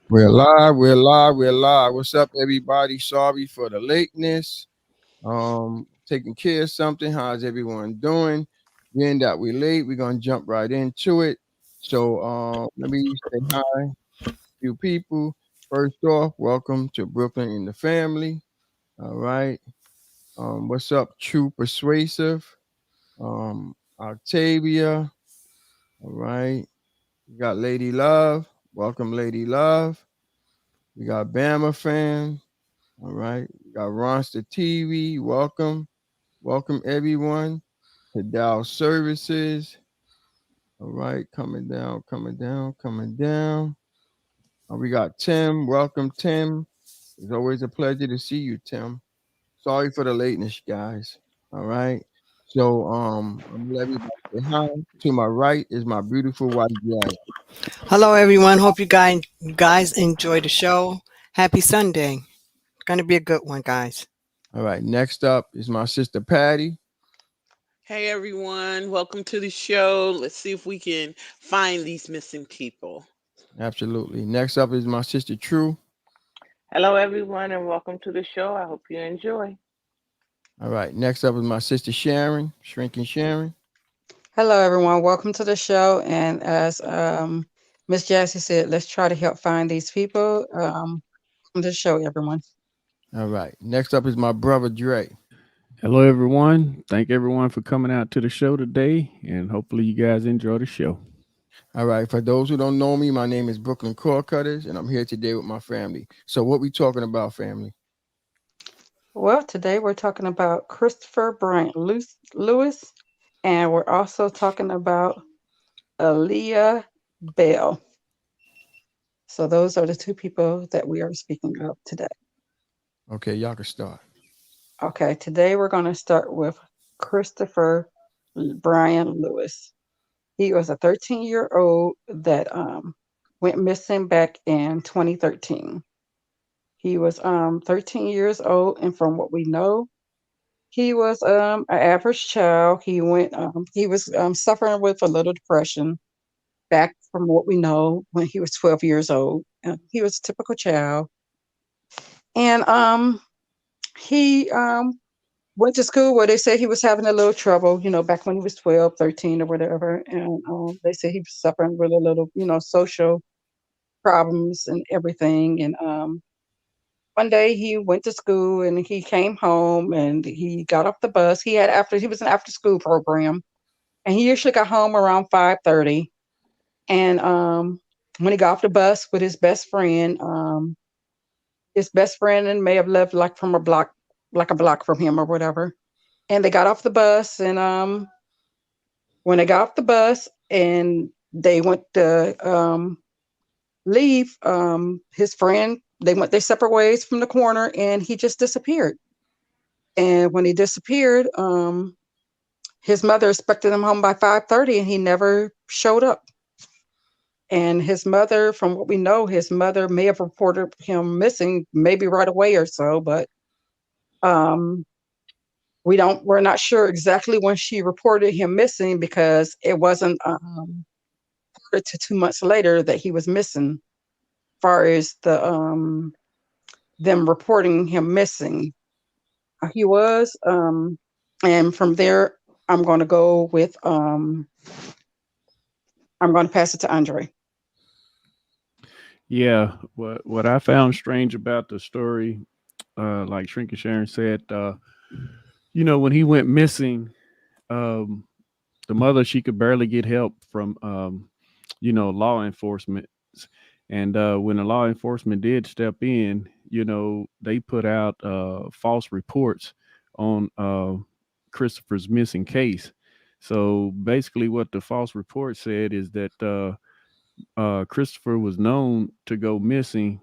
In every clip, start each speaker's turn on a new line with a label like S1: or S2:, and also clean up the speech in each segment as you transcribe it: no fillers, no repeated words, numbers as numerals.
S1: We're live, we're live, we're live. What's up, everybody? Sorry for the lateness. Taking care of something. How's everyone doing? Being that we're late, we're gonna jump right into it. So let me say hi to a few people. First off, welcome to Brooklyn in the family. All right. What's up, True Persuasive? Octavia. All right. We got Lady Love. Welcome, Lady Love. We got Bama fan. All right. We got Ronster TV. Welcome. Welcome everyone to Dow Services. All right. Coming down, coming down, coming down. We got Tim. Welcome, Tim. It's always a pleasure to see you, Tim. Sorry for the lateness, guys. All right. So I'm gonna let everybody say hi. To my right is my beautiful wife, Jazz.
S2: Hello, everyone. Hope you guys enjoy the show. Happy Sunday. Gonna be a good one, guys.
S1: All right. Next up is my sister Patty.
S3: Hey everyone, welcome to the show. Let's see if we can find these missing people.
S1: Absolutely. Next up is my sister True.
S4: Hello, everyone, and welcome to the show. I hope you enjoy.
S1: All right. Next up is my sister Sharon, Shrinking Sharon.
S5: Hello, everyone. Welcome to the show. And as Miss Jassy said, let's try to help find these people. On the show, everyone.
S1: All right. Next up is my brother Dre.
S6: Hello, everyone. Thank everyone for coming out to the show today, and hopefully you guys enjoy the show.
S1: All right. For those who don't know me, my name is Brooklyn Core Cutters, and I'm here today with my family. So what we talking about, family?
S5: Well, today we're talking about Christopher Bryant Lewis, and we're also talking about Aaliyah Bell. So those are the two people that we are speaking of today.
S1: Okay, y'all can start.
S5: Okay, today we're going to start with Christopher Bryan Lewis. He was a 13-year-old that went missing back in 2013. He was 13 years old, and from what we know, he was an average child. He was suffering with a little depression back from what we know when he was 12 years old. He was a typical child, and he went to school where they said he was having a little trouble, back when he was 12, 13 or whatever. And they said he was suffering with a little, social problems and everything. And one day he went to school and he came home and he got off the bus. He was an after school program, and he usually got home around 5:30. And when he got off the bus with his best friend and may have lived like from a block from him or whatever. And they got off the bus, and when they got off the bus and they went to leave, his friend, they went their separate ways from the corner, and he just disappeared. And when he disappeared, his mother expected him home by 5:30, and he never showed up. And his mother, from what we know, his mother may have reported him missing maybe right away or so, but we're not sure exactly when she reported him missing, because it wasn't reported to 2 months later that he was missing, far as them reporting him missing. He was, and from there, I'm going to go with, I'm going to pass it to Andre.
S6: Yeah, what I found strange about the story, like Shrinking Sharon said, when he went missing, the mother, she could barely get help from, law enforcement. And when the law enforcement did step in, they put out false reports on Christopher's missing case. So basically what the false report said is that Christopher was known to go missing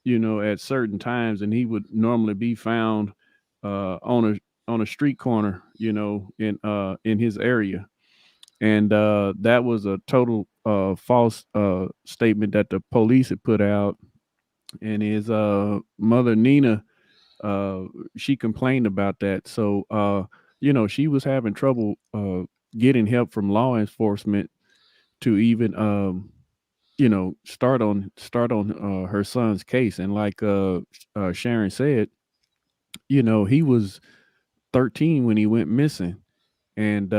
S6: at certain times, and he would normally be found on a street corner, in his area. And that was a total false statement that the police had put out. And his mother Nina, uh, she complained about that. So she was having trouble getting help from law enforcement to even start on her son's case. And like Sharon said, he was 13 when he went missing. And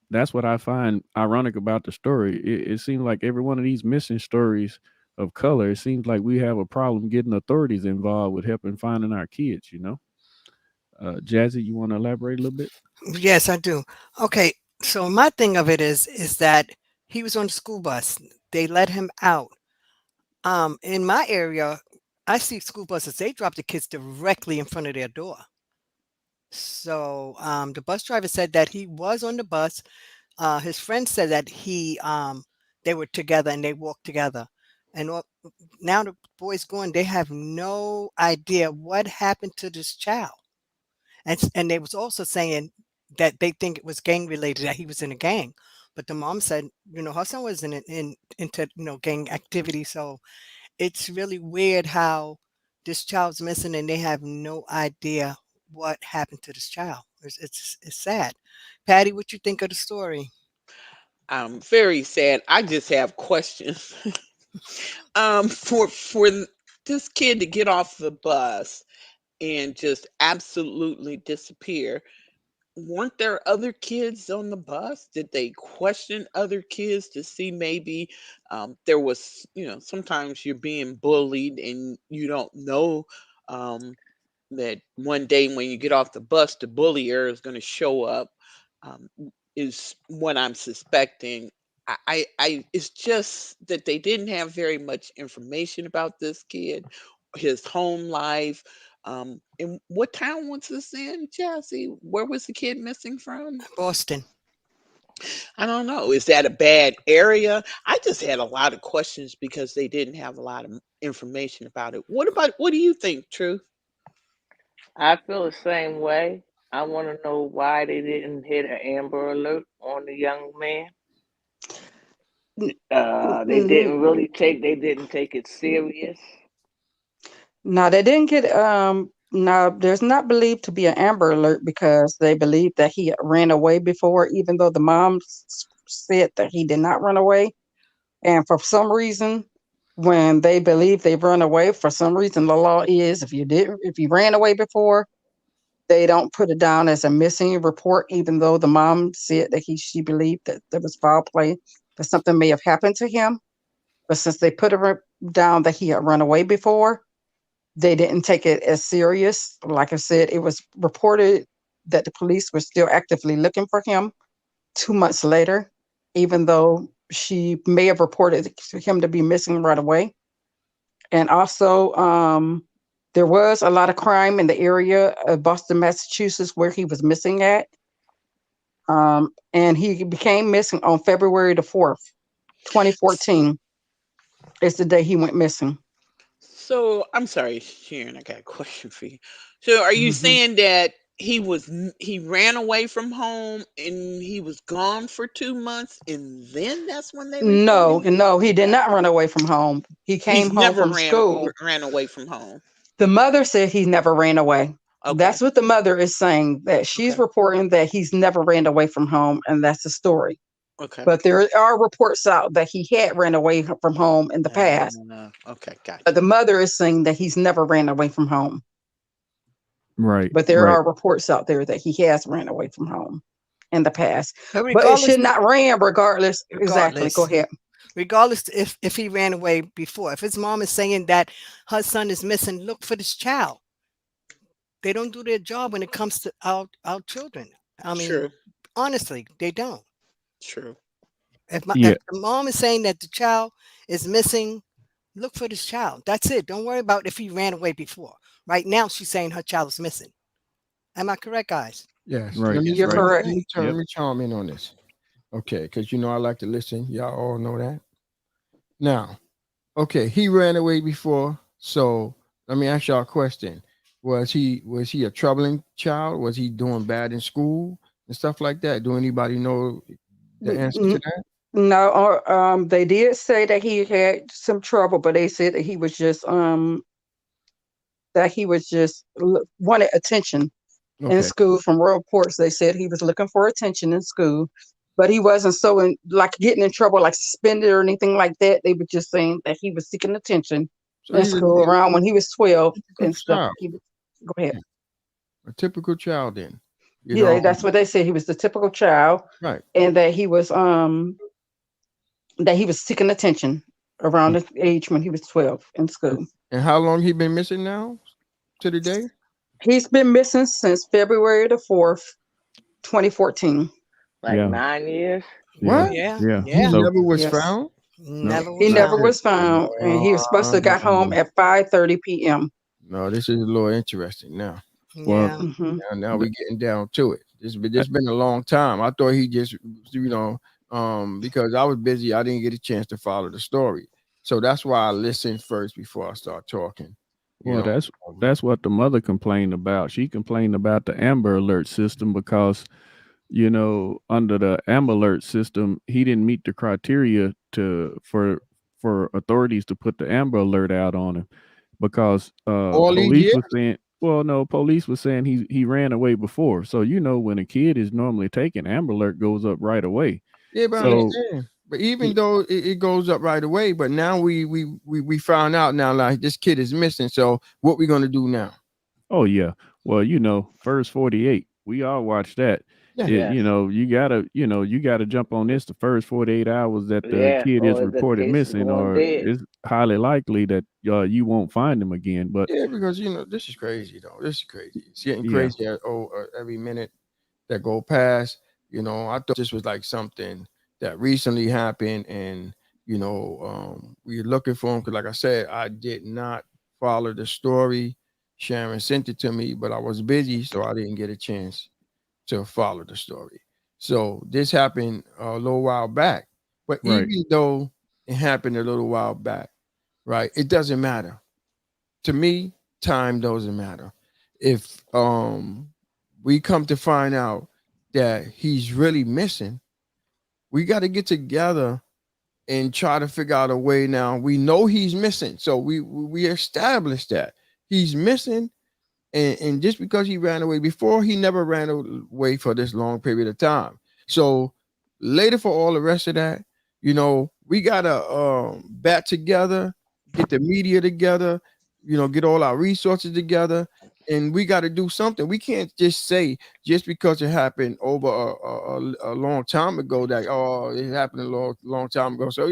S6: that's what I find ironic about the story. It seems like every one of these missing stories of color, it seems like we have a problem getting authorities involved with helping finding our kids. Jazzy, you want to elaborate a little bit?
S2: Yes, I do. Okay, so my thing of it is that he was on the school bus. They let him out. In my area, I see school buses. They drop the kids directly in front of their door. So the bus driver said that he was on the bus. His friend said that they were together and they walked together. And now the boys going, they have no idea what happened to this child. And they was also saying that they think it was gang related, that he was in a gang. But the mom said, her son was into gang activity. So it's really weird how this child's missing and they have no idea what happened to this child. It's sad. Patty, what you think of the story?
S3: I'm very sad. I just have questions. For this kid to get off the bus and just absolutely disappear, weren't there other kids on the bus? Did they question other kids to see maybe there was, sometimes you're being bullied and you don't know um, that one day when you get off the bus, the bullier is going to show up, um, is what I'm suspecting. It's just that they didn't have very much information about this kid, his home life. And what town was this in, Chelsea? Where was the kid missing from?
S2: Boston.
S3: I don't know. Is that a bad area? I just had a lot of questions because they didn't have a lot of information about it. What do you think, Truth?
S4: I feel the same way. I want to know why they didn't hit an Amber Alert on the young man. They didn't take it serious.
S5: No, they didn't get no, there's not believed to be an Amber Alert because they believe that he ran away before, even though the mom said that he did not run away. And for some reason, when they believe they've run away, for some reason the law is if you ran away before, they don't put it down as a missing report, even though the mom said that she believed that there was foul play, that something may have happened to him. But since they put it down that he had run away before, they didn't take it as serious. Like I said, it was reported that the police were still actively looking for him 2 months later, even though she may have reported him to be missing right away. And also, there was a lot of crime in the area of Boston, Massachusetts, where he was missing at. And he became missing on February the 4th, 2014. Is the day he went missing.
S3: So I'm sorry, Sharon. I got a question for you. So are you
S5: hmm
S3: saying that he ran away from home and he was gone for 2 months and then that's when they reported
S5: No,
S3: him?
S5: no, he did not run away from home. He came
S3: He's
S5: home
S3: never
S5: from
S3: ran
S5: school.
S3: ran away from home.
S5: The mother said he never ran away.
S3: Okay.
S5: That's what the mother is saying, that she's
S3: Okay.
S5: reporting that he's never ran away from home, and that's the story.
S3: Okay.
S5: But there are reports out that he had ran away from home in the past.
S3: Okay.
S5: But
S3: Gotcha.
S5: the mother is saying that he's never ran away from home.
S6: Right,
S5: But there
S6: right.
S5: are reports out there that he has ran away from home in the past.
S2: But
S5: But it
S2: regardless,
S5: should not ran regardless. Exactly. Go
S2: regardless,
S5: ahead.
S2: regardless if he ran away before, if his mom is saying that her son is missing, look for this child. They don't do their job when it comes to our children. I mean,
S3: True.
S2: honestly, they don't.
S3: True.
S2: If
S6: Yeah,
S2: the mom is saying that the child is missing, look for this child. That's it. Don't worry about if he ran away before. Right now, she's saying her child is missing. Am I correct, guys?
S1: Yes.
S6: right,
S5: You're
S6: right.
S5: correct.
S1: Let
S6: Yep.
S1: me chime in on this. Okay, because I like to listen. Y'all all know that. Now, okay, he ran away before. So let me ask y'all a question. Was he a troubling child? Was he doing bad in school and stuff like that? Do anybody know the answer to
S5: N-
S1: that?
S5: No, they did say that he had some trouble, but they said that he was just wanted attention in
S1: Okay.
S5: school. From reports, they said he was looking for attention in school, but he wasn't so in like getting in trouble, like suspended or anything like that. They were just saying that he was seeking attention
S1: So
S5: in
S1: he's
S5: school around when he was 12
S1: a typical
S5: and stuff.
S1: child.
S5: He was, go ahead.
S1: Yeah, a typical child then. You
S5: Yeah,
S1: know,
S5: that's what they said. He was the typical child,
S1: right.
S5: and that he was seeking attention around the age when he was 12 in
S1: And
S5: school.
S1: and how long he been missing now to the day?
S5: He's been missing since February the 4th, 2014.
S4: Like
S6: Yeah,
S4: 9 years.
S6: yeah,
S1: What?
S2: Yeah,
S6: yeah.
S1: He
S2: yeah.
S6: So
S1: never was
S5: Yes.
S1: found?
S6: no,
S2: Never
S5: He
S2: was
S6: that's
S5: never
S2: found.
S6: it.
S5: was found, and he was supposed to have got home
S1: Um,
S5: at 5:30 p.m.
S1: no, this is a little interesting now.
S6: Well,
S2: Yeah.
S5: Hmm.
S1: Now
S6: th-
S1: we getting down to it.
S6: uh,
S1: This been a long time. I thought he just, because I was busy, I didn't get a chance to follow the story. So that's why I listened first before I start talking. You
S6: well,
S1: know,
S6: that's what the mother complained about. She complained about the Amber Alert system because under the Amber Alert system, he didn't meet the criteria for authorities to put the Amber Alert out on him because
S1: all these
S6: police
S1: years.
S6: was saying, well, no, police was saying he ran away before. So when a kid is normally taken, Amber Alert goes up right away.
S1: Yeah, but I
S6: So
S1: understand. But even
S6: he,
S1: though it goes up right away, but now we found out now like this kid is missing. So what we gonna do now?
S6: oh yeah, well, first 48, we all watched that.
S1: Yeah.
S6: It,
S4: Yes.
S6: you gotta jump on this the first 48 hours that the
S4: Yeah.
S6: kid is
S4: Or the
S6: reported
S4: case is
S6: missing,
S4: going
S6: or
S4: dead.
S6: it's highly likely that you won't find him again. But
S1: Yeah, because this is crazy though. This is crazy. It's getting
S6: yeah,
S1: crazy every minute that go past. I thought this was like something that recently happened, and we're looking for him because, like I said, I did not follow the story. Sharon sent it to me, but I was busy, so I didn't get a chance to follow the story. So this happened a little while back, but
S6: right,
S1: even though it happened a little while back, right, it doesn't matter to me. Time doesn't matter if we come to find out that he's really missing. We got to get together and try to figure out a way. Now we know he's missing, so we established that he's missing, and just because he ran away before, he never ran away for this long period of time. So later, for all the rest of that, we gotta bat together, get the media together, get all our resources together, and we got to do something. We can't just say just because it happened over a long time ago that it happened a long time ago. So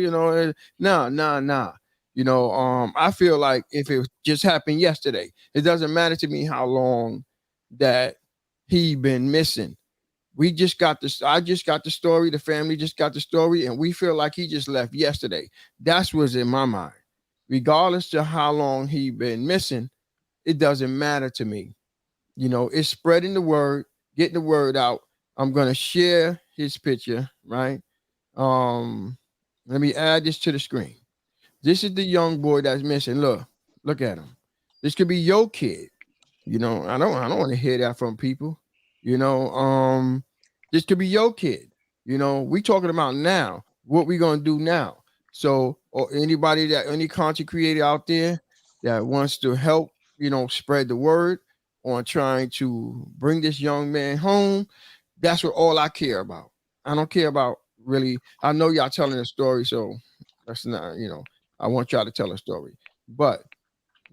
S1: nah, nah, nah. I feel like if it just happened yesterday, it doesn't matter to me how long that he been missing. We just got this. I just got the story. The family just got the story, and we feel like he just left yesterday. That's what's in my mind. Regardless of how long he been missing, it doesn't matter to me. It's spreading the word, getting the word out. I'm gonna share his picture, right? Um, Let me add this to the screen. This is the young boy that's missing. Look at him. This could be your kid. I don't want to hear that from people. You know, um, this could be your kid. We talking about now. What we gonna do now? So, or any content creator out there that wants to help, spread the word on trying to bring this young man home. That's what all I care about. I don't care about really. I know y'all telling a story, so that's not. I want y'all to tell a story, but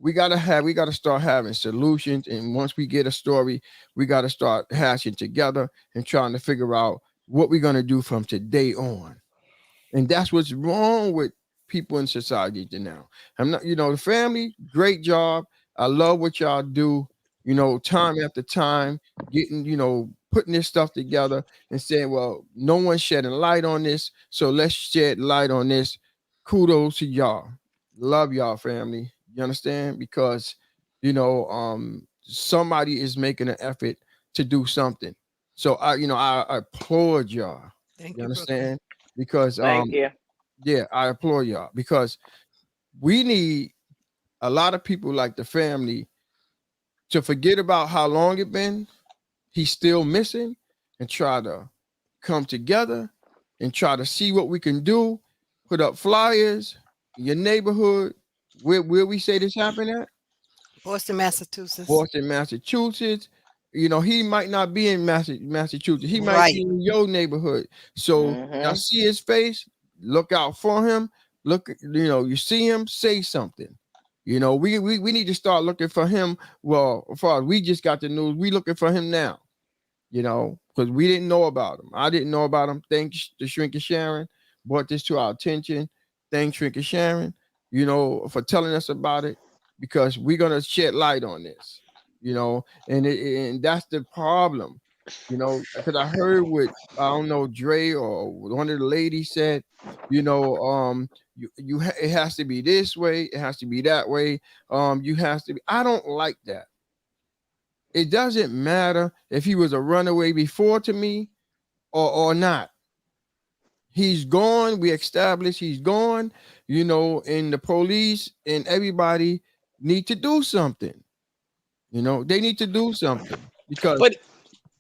S1: we gotta start having solutions, and once we get a story, we gotta start hashing together and trying to figure out what we're gonna do from today on. And that's what's wrong with people in society now. I'm not, the family, great job. I love what y'all do, time after time, getting, putting this stuff together and saying, well, no one's shedding light on this. So let's shed light on this. Kudos to y'all. Love y'all, family. You understand? Because, somebody is making an effort to do something. So I applaud y'all.
S2: Thank
S1: You
S2: you, Brooklyn.
S1: understand? Because
S4: Thank you.
S1: yeah, I applaud y'all because we need a lot of people like the family to forget about how long it been. He's still missing, and try to come together and try to see what we can do. Put up flyers in your neighborhood. Where we say this happened at?
S2: Boston, Massachusetts.
S1: Boston, Massachusetts. You know, he might not be in Massachusetts. He might be
S2: Right.
S1: in your neighborhood. So y'all
S4: Mm-hmm.
S1: see his face, look out for him. Look, you know, you see him, say something. You know, we need to start looking for him. Well, as far as we just got the news, we looking for him now, you know, because we didn't know about him. I didn't know about him. Thanks to Shrink and Sharon, brought this to our attention. Thanks, Shrink and Sharon, you know, for telling us about it, because we're gonna shed light on this, you know, and that's the problem, you know, because I heard what, I don't know, Dre or one of the ladies said, you know, it has to be this way, it has to be that way, you has to be. I don't like that. It doesn't matter if he was a runaway before to me or not. He's gone. We established he's gone, you know, and the police and everybody need to do something. You know, they need to do something because,
S3: But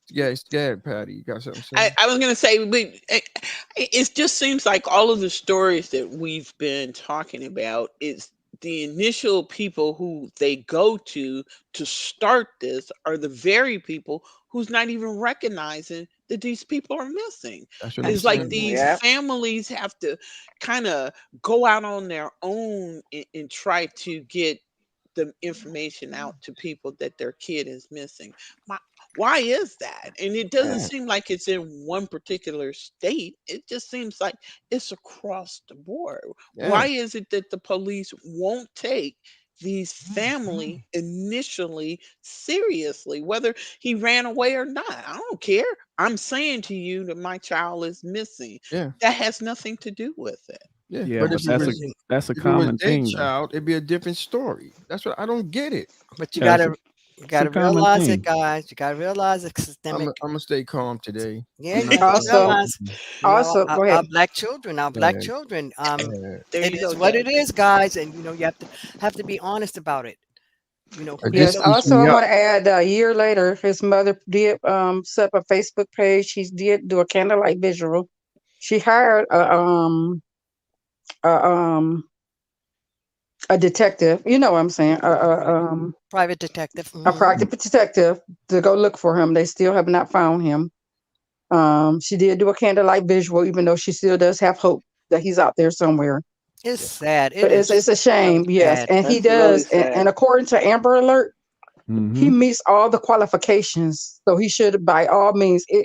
S1: yeah, it's scared, Patty. You got something to say?
S3: I was going to say, it just seems like all of the stories that we've been talking about is the initial people who they go to start this are the very people who's not even recognizing that these people are missing.
S1: That's what I'm
S3: It's like
S1: saying.
S2: Absolutely.
S3: these
S4: Yep.
S3: families have to kind of go out on their own and try to get the information out to people that their kid is missing. My, why is that? And it doesn't
S1: Yeah,
S3: seem like it's in one particular state. It just seems like it's across the board.
S1: yeah,
S3: Why is it that the police won't take these family initially seriously, whether he ran away or not? I don't care. I'm saying to you that my child is missing.
S1: yeah,
S3: That has nothing to do with it.
S1: yeah.
S6: Yeah,
S1: But
S6: but
S2: Absolutely.
S6: that's a
S1: if it was
S6: common
S1: their
S6: thing though.
S1: child, it'd be a different story. That's what I don't get it.
S2: But
S6: Yeah,
S2: you
S6: it's a
S2: gotta
S6: common
S2: realize it,
S6: thing.
S2: guys. You gotta realize it's
S1: I'm
S2: systemic.
S1: gonna stay calm today.
S2: Yeah,
S1: I'm
S2: you
S1: not
S2: have to
S1: gonna
S5: Also,
S2: realize,
S5: also, go ahead.
S2: our black
S1: yeah,
S2: children,
S1: yeah.
S3: There
S2: it
S3: you
S2: is
S3: go,
S2: what
S3: Deb.
S2: it is, guys, and you have to be honest about it. Who
S1: This
S5: Yes.
S2: knows?
S1: keeps
S5: Also, I
S1: me up.
S5: want to add a year later, his mother did set up a Facebook page. She did do a candlelight visual. She hired a, a detective. You know what I'm saying?
S2: Right. Private detective.
S5: A
S2: Hmm.
S5: private detective to go look for him. They still have not found him. She did do a candlelight visual, even though she still does have hope that he's out there somewhere.
S2: It's
S1: Yeah,
S2: sad. It
S5: But it's
S2: is
S5: a
S2: really
S5: shame, yes.
S2: sad.
S5: And he
S4: That's really
S5: does,
S4: sad.
S5: and according to Amber Alert, he
S6: Mm-hmm.
S5: meets all the qualifications. So he should, by all means, to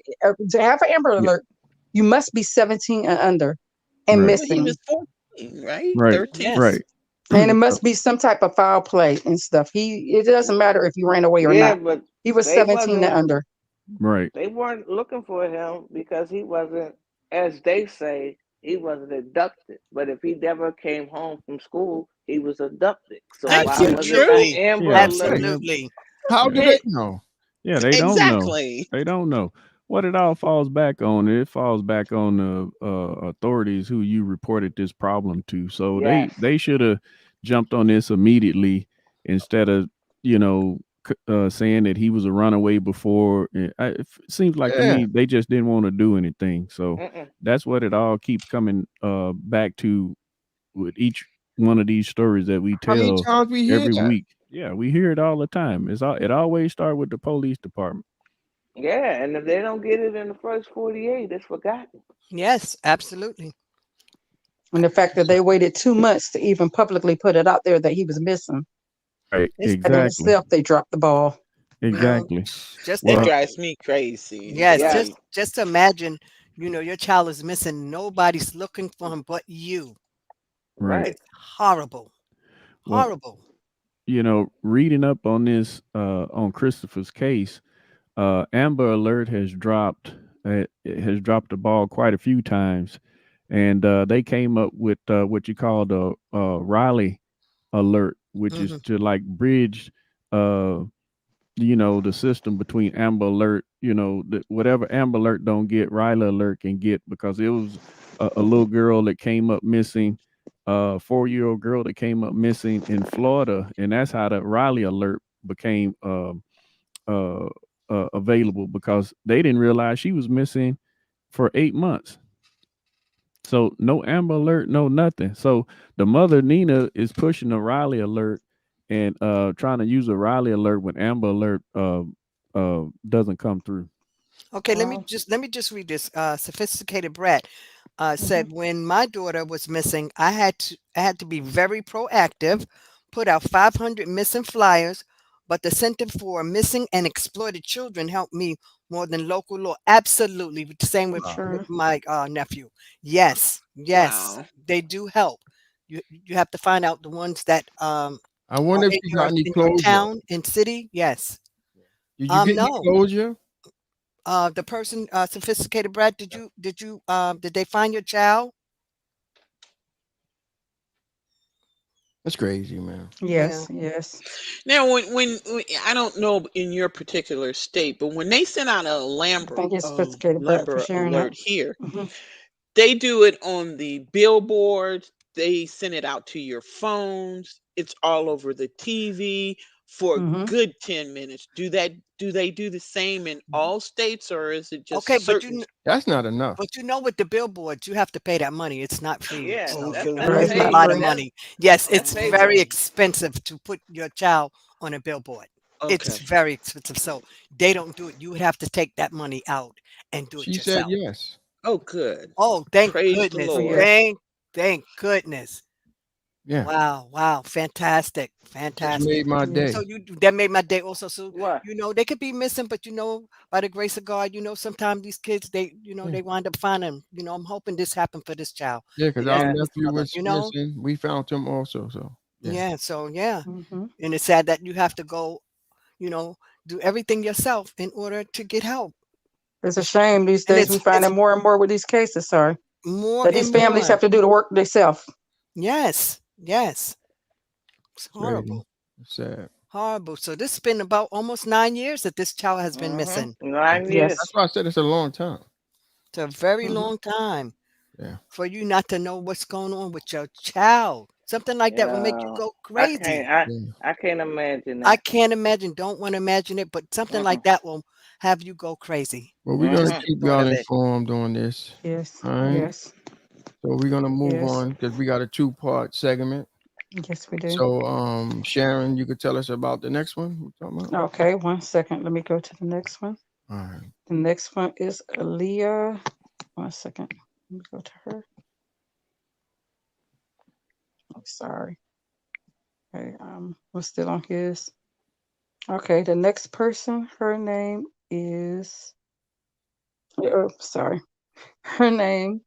S5: have an Amber
S6: Yeah.
S5: Alert, you must be 17 and under and
S6: Right.
S3: Well, he was
S5: missing.
S3: 14, right?
S6: Right.
S3: 13.
S2: Yes.
S6: Right.
S5: And it must be some type of foul play and stuff. It doesn't matter if he ran away or
S4: Yeah,
S5: not.
S4: but
S5: He was
S4: they
S5: 17 and
S4: wasn't
S5: under.
S6: Right.
S4: they weren't looking for him because he wasn't, as they say, he wasn't abducted. But if he never came home from school, he was abducted. So
S3: Ain't
S4: why
S3: that
S4: wasn't
S3: true?
S4: an
S2: Absolutely.
S4: Amber
S6: Yeah.
S4: Alert
S2: Absolutely.
S1: how do
S6: Yeah.
S1: they
S4: hit?
S1: know?
S6: Yeah. They don't know.
S3: Exactly.
S6: They don't know what it all falls back on. It falls back on the authorities who you reported this problem to. So
S4: Yes.
S6: they should have jumped on this immediately instead of you know saying that he was a runaway before. It seems like to
S1: Yeah.
S6: me they just didn't want to do anything. So
S4: Mm-mm.
S6: that's what it all keeps coming back to with each one of these stories that we
S1: How many
S6: tell
S1: times we hear
S6: every
S1: that?
S6: week. Yeah, we hear it all the time. It always start with the police department.
S4: Yeah, and if they don't get it in the first 48, it's forgotten.
S2: Yes, absolutely.
S5: And the fact that they waited 2 months to even publicly put it out there that he was missing.
S6: Right.
S2: It's
S5: That in
S6: Exactly.
S5: itself, they dropped the ball.
S2: you know,
S6: Exactly.
S2: just
S3: That
S6: Well,
S3: drives me crazy.
S2: yes,
S3: That
S4: Yes.
S3: they
S2: just imagine, your child is missing. Nobody's looking for him but you.
S6: right.
S4: Right.
S2: It's horrible.
S6: Well,
S2: Horrible.
S6: reading up on this on Christopher's case, Amber Alert it has dropped the ball quite a few times, and they came up with what you call the Riley Alert, which is
S2: Hmm.
S6: to like bridge uh the system between Amber Alert, whatever Amber Alert don't get, Riley Alert can get because it was a little girl that came up missing a 4-year-old girl that came up missing in Florida, and that's how the Raleigh alert became uh, available, because they didn't realize she was missing for 8 months. So no Amber Alert, no nothing. So the mother Nina is pushing the Raleigh Alert and trying to use a Raleigh Alert when Amber Alert doesn't come through.
S2: Okay,
S5: Wow.
S2: let me just read this. Sophisticated Brett
S5: Hmm.
S2: said, when my daughter was missing, I had to be very proactive, put out 500 missing flyers, but the Center for Missing and Exploited Children helped me more than local law. Absolutely, the same
S1: Wow.
S2: with
S5: Sure.
S2: my nephew. Yes, yes,
S3: Wow.
S2: they do help. You have to find out the ones that
S1: I
S2: are
S1: wonder if you got any
S2: in your
S1: closure.
S2: town and city. Yes.
S1: Did you get any
S2: No.
S1: closure?
S2: The person, sophisticated Brad, did they find your child?
S1: That's crazy, man.
S2: Yeah.
S5: Yes, yes.
S3: Now, I don't know in your particular state, but when they send out a
S5: Thank you, Sophisticated Brett, for
S3: Lambert
S5: sharing that.
S3: alert here,
S5: Hmm.
S3: they do it on the billboards. They send it out to your phones. It's all over the TV for a
S5: Hmm.
S3: good 10 minutes. Do they do the same in all states, or is it
S2: Okay,
S3: just certain?
S1: That's not enough.
S2: but with the billboards, you have to pay that money. It's not free.
S4: Yeah,
S3: Oh,
S2: So,
S4: that's
S2: you know,
S4: that's
S5: Right,
S2: it's a
S5: not
S4: paid.
S2: lot of
S5: free.
S2: money. Yes,
S4: That's
S2: it's
S3: oh,
S4: paid
S2: very
S4: for.
S2: expensive to put your child on a billboard. It's
S3: okay.
S2: very expensive. So they don't do it. You would have to take that money out and do it
S1: She said
S2: yourself.
S1: yes.
S3: Oh, good.
S2: Oh, thank
S3: Praise the
S2: goodness.
S5: Oh,
S3: Lord.
S5: yes.
S2: Thank goodness.
S1: Yeah.
S2: Wow, wow, fantastic,
S1: Just
S2: fantastic.
S1: made my
S5: Yes.
S1: day.
S2: So that made my day also. So
S4: What?
S2: they could be missing, but by the grace of God, sometimes these kids
S1: Yeah.
S2: they wind up finding 'em. I'm hoping this happened for this child
S1: Yeah, because
S2: and
S1: our
S2: for
S4: Yeah.
S2: this
S1: nephew
S2: mother.
S1: was missing. We found him also. So yeah.
S2: Yeah. So yeah,
S5: Hmm.
S2: and it's sad that you have to go, you know, do everything yourself in order to get help.
S5: It's a shame these
S2: And
S5: days we find
S2: it's
S5: it more and more with these cases, sorry,
S2: more
S5: that these
S2: and
S5: families
S2: more.
S5: have to do the work themselves.
S2: Yes, yes. It's
S1: Crazy.
S2: horrible,
S1: It's sad.
S2: horrible. So this has been about almost 9 years that this child has been
S4: Mhm.
S2: missing.
S4: 9 years.
S5: Yes.
S1: That's why I said it's a long time.
S2: It's a very
S5: Hmm.
S2: long time
S1: Yeah.
S2: for you not to know what's going on with your child. Something like that will make you
S4: Yeah.
S2: go
S4: I can't.
S2: crazy.
S4: I
S1: Yeah.
S4: I can't imagine
S2: I
S4: that.
S2: can't imagine, don't want to imagine it, but something
S4: Mm-mm.
S2: like that will have you go crazy.
S1: Well, we're gonna
S2: Just
S4: Mhm.
S2: the
S1: keep
S2: thought
S1: y'all
S2: of it.
S1: informed on this.
S5: Yes.
S1: All right.
S5: Yes.
S1: So we're gonna move
S5: Yes.
S1: on because we got a two-part segment.
S5: Yes, we do.
S1: So Sharon, you could tell us about the next one we're talking about?
S5: Okay, 1 second. Let me go to the next one.
S1: All right.
S5: The next one is Aaliyah. 1 second. Let me go to her. I'm sorry. Okay, we're still on his. Okay, the next person, her name is, oh, sorry. Her name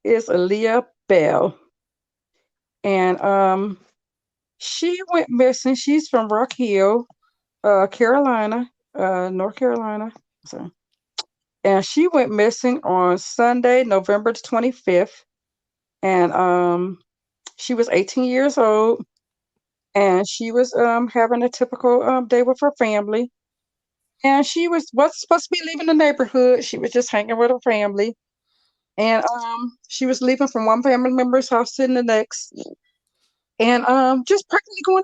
S5: is Aaliyah Bell. And she went missing. She's from Rock Hill, Carolina, North Carolina. So, and she went missing on Sunday, November the 25th. And she was 18 years old, and she was having a typical day with her family. And she wasn't supposed to be leaving the neighborhood. She was just hanging with her family. And she was leaving from one family member's house to the next, and just practically going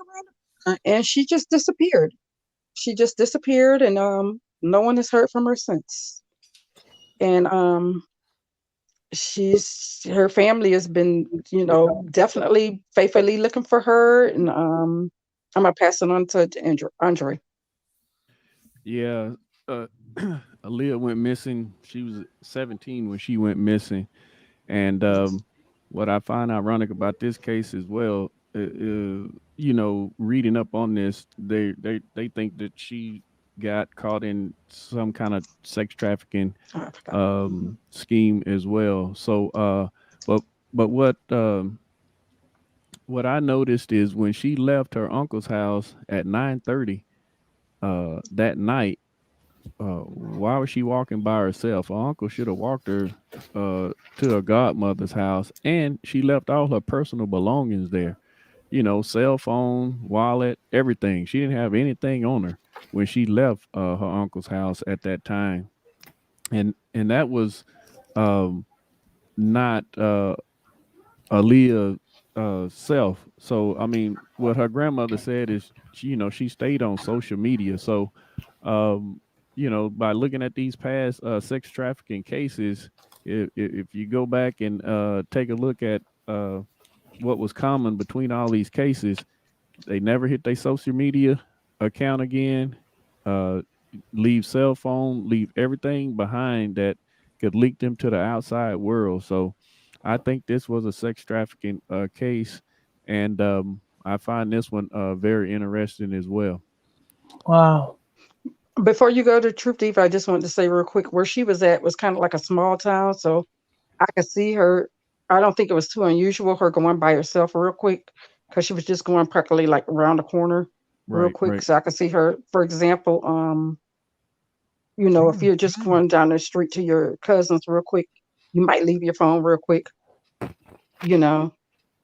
S5: around. And she just disappeared. She just disappeared, and no one has heard from her since. And her family has been, definitely faithfully looking for her. And I'm gonna pass it on to Andre.
S6: Yeah, uh, Aaliyah went missing. She was 17 when she went missing, and
S5: Yes.
S6: what I find ironic about this case as well, reading up on this, they think that she got caught in some kind of sex trafficking
S5: Oh, I forgot. Mhm.
S6: scheme as well. So, but what I noticed is when she left her uncle's house at 9:30 that night. Why was she walking by herself? Her uncle should have walked her to her godmother's house, and she left all her personal belongings there. Cell phone, wallet, everything. She didn't have anything on her when she left her uncle's house at that time, and that was um, not Aaliyah. self. So I mean, what her grandmother said is, she stayed on social media. So, um, by looking at these past sex trafficking cases, if you go back and take a look at what was common between all these cases, they never hit their social media account again. Uh, leave cell phone, leave everything behind that could leak them to the outside world. So, I think this was a sex trafficking case, and I find this one very interesting as well.
S7: Wow.
S5: Before you go to Truth Diva, I just wanted to say real quick where she was at was kind of like a small town, so I could see her. I don't think it was too unusual her going by herself real quick because she was just going practically like around the corner real
S6: Right,
S5: quick.
S6: right,
S5: So I could see her, for example, if you're just going down the street to your cousins real quick, you might leave your phone real quick, you know,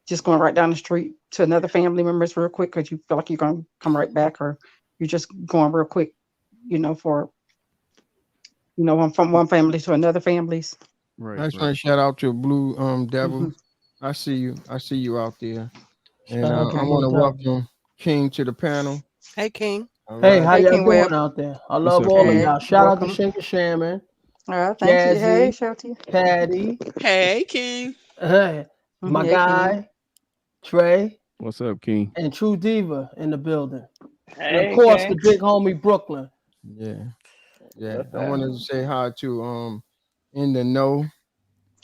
S5: just going right down the street to another family members real quick because you feel like you're going to come right back, or you're just going real quick, for, from one family to another families.
S6: right,
S1: I just want
S6: right.
S1: to shout out to Blue Devil.
S5: Hmm.
S1: I see you. I see you out there. And
S7: Shout out to
S1: I
S7: Blue
S1: want to
S7: Devil.
S1: welcome King to the panel.
S2: Hey, King.
S1: All
S7: Hey,
S1: right.
S7: how
S5: Hey,
S7: y'all
S5: King Web.
S7: doing out there? I
S6: What's
S7: love
S6: up,
S7: all of
S6: King?
S5: Hey,
S7: y'all. Shout out to
S5: welcome.
S7: Shinka Shaman,
S5: Thank you. Hey,
S7: Jazzy,
S5: shout to you.
S7: Patty,
S3: Hey, King.
S7: hey, my
S5: Hey, King.
S7: guy, Trey,
S6: What's up, King?
S7: and True Diva in the building. And of
S4: Hey,
S7: course, the
S4: King.
S7: big homie Brooklyn.
S1: Yeah. Yeah.
S4: What's
S1: I
S4: up?
S1: wanted to say hi to In the Know.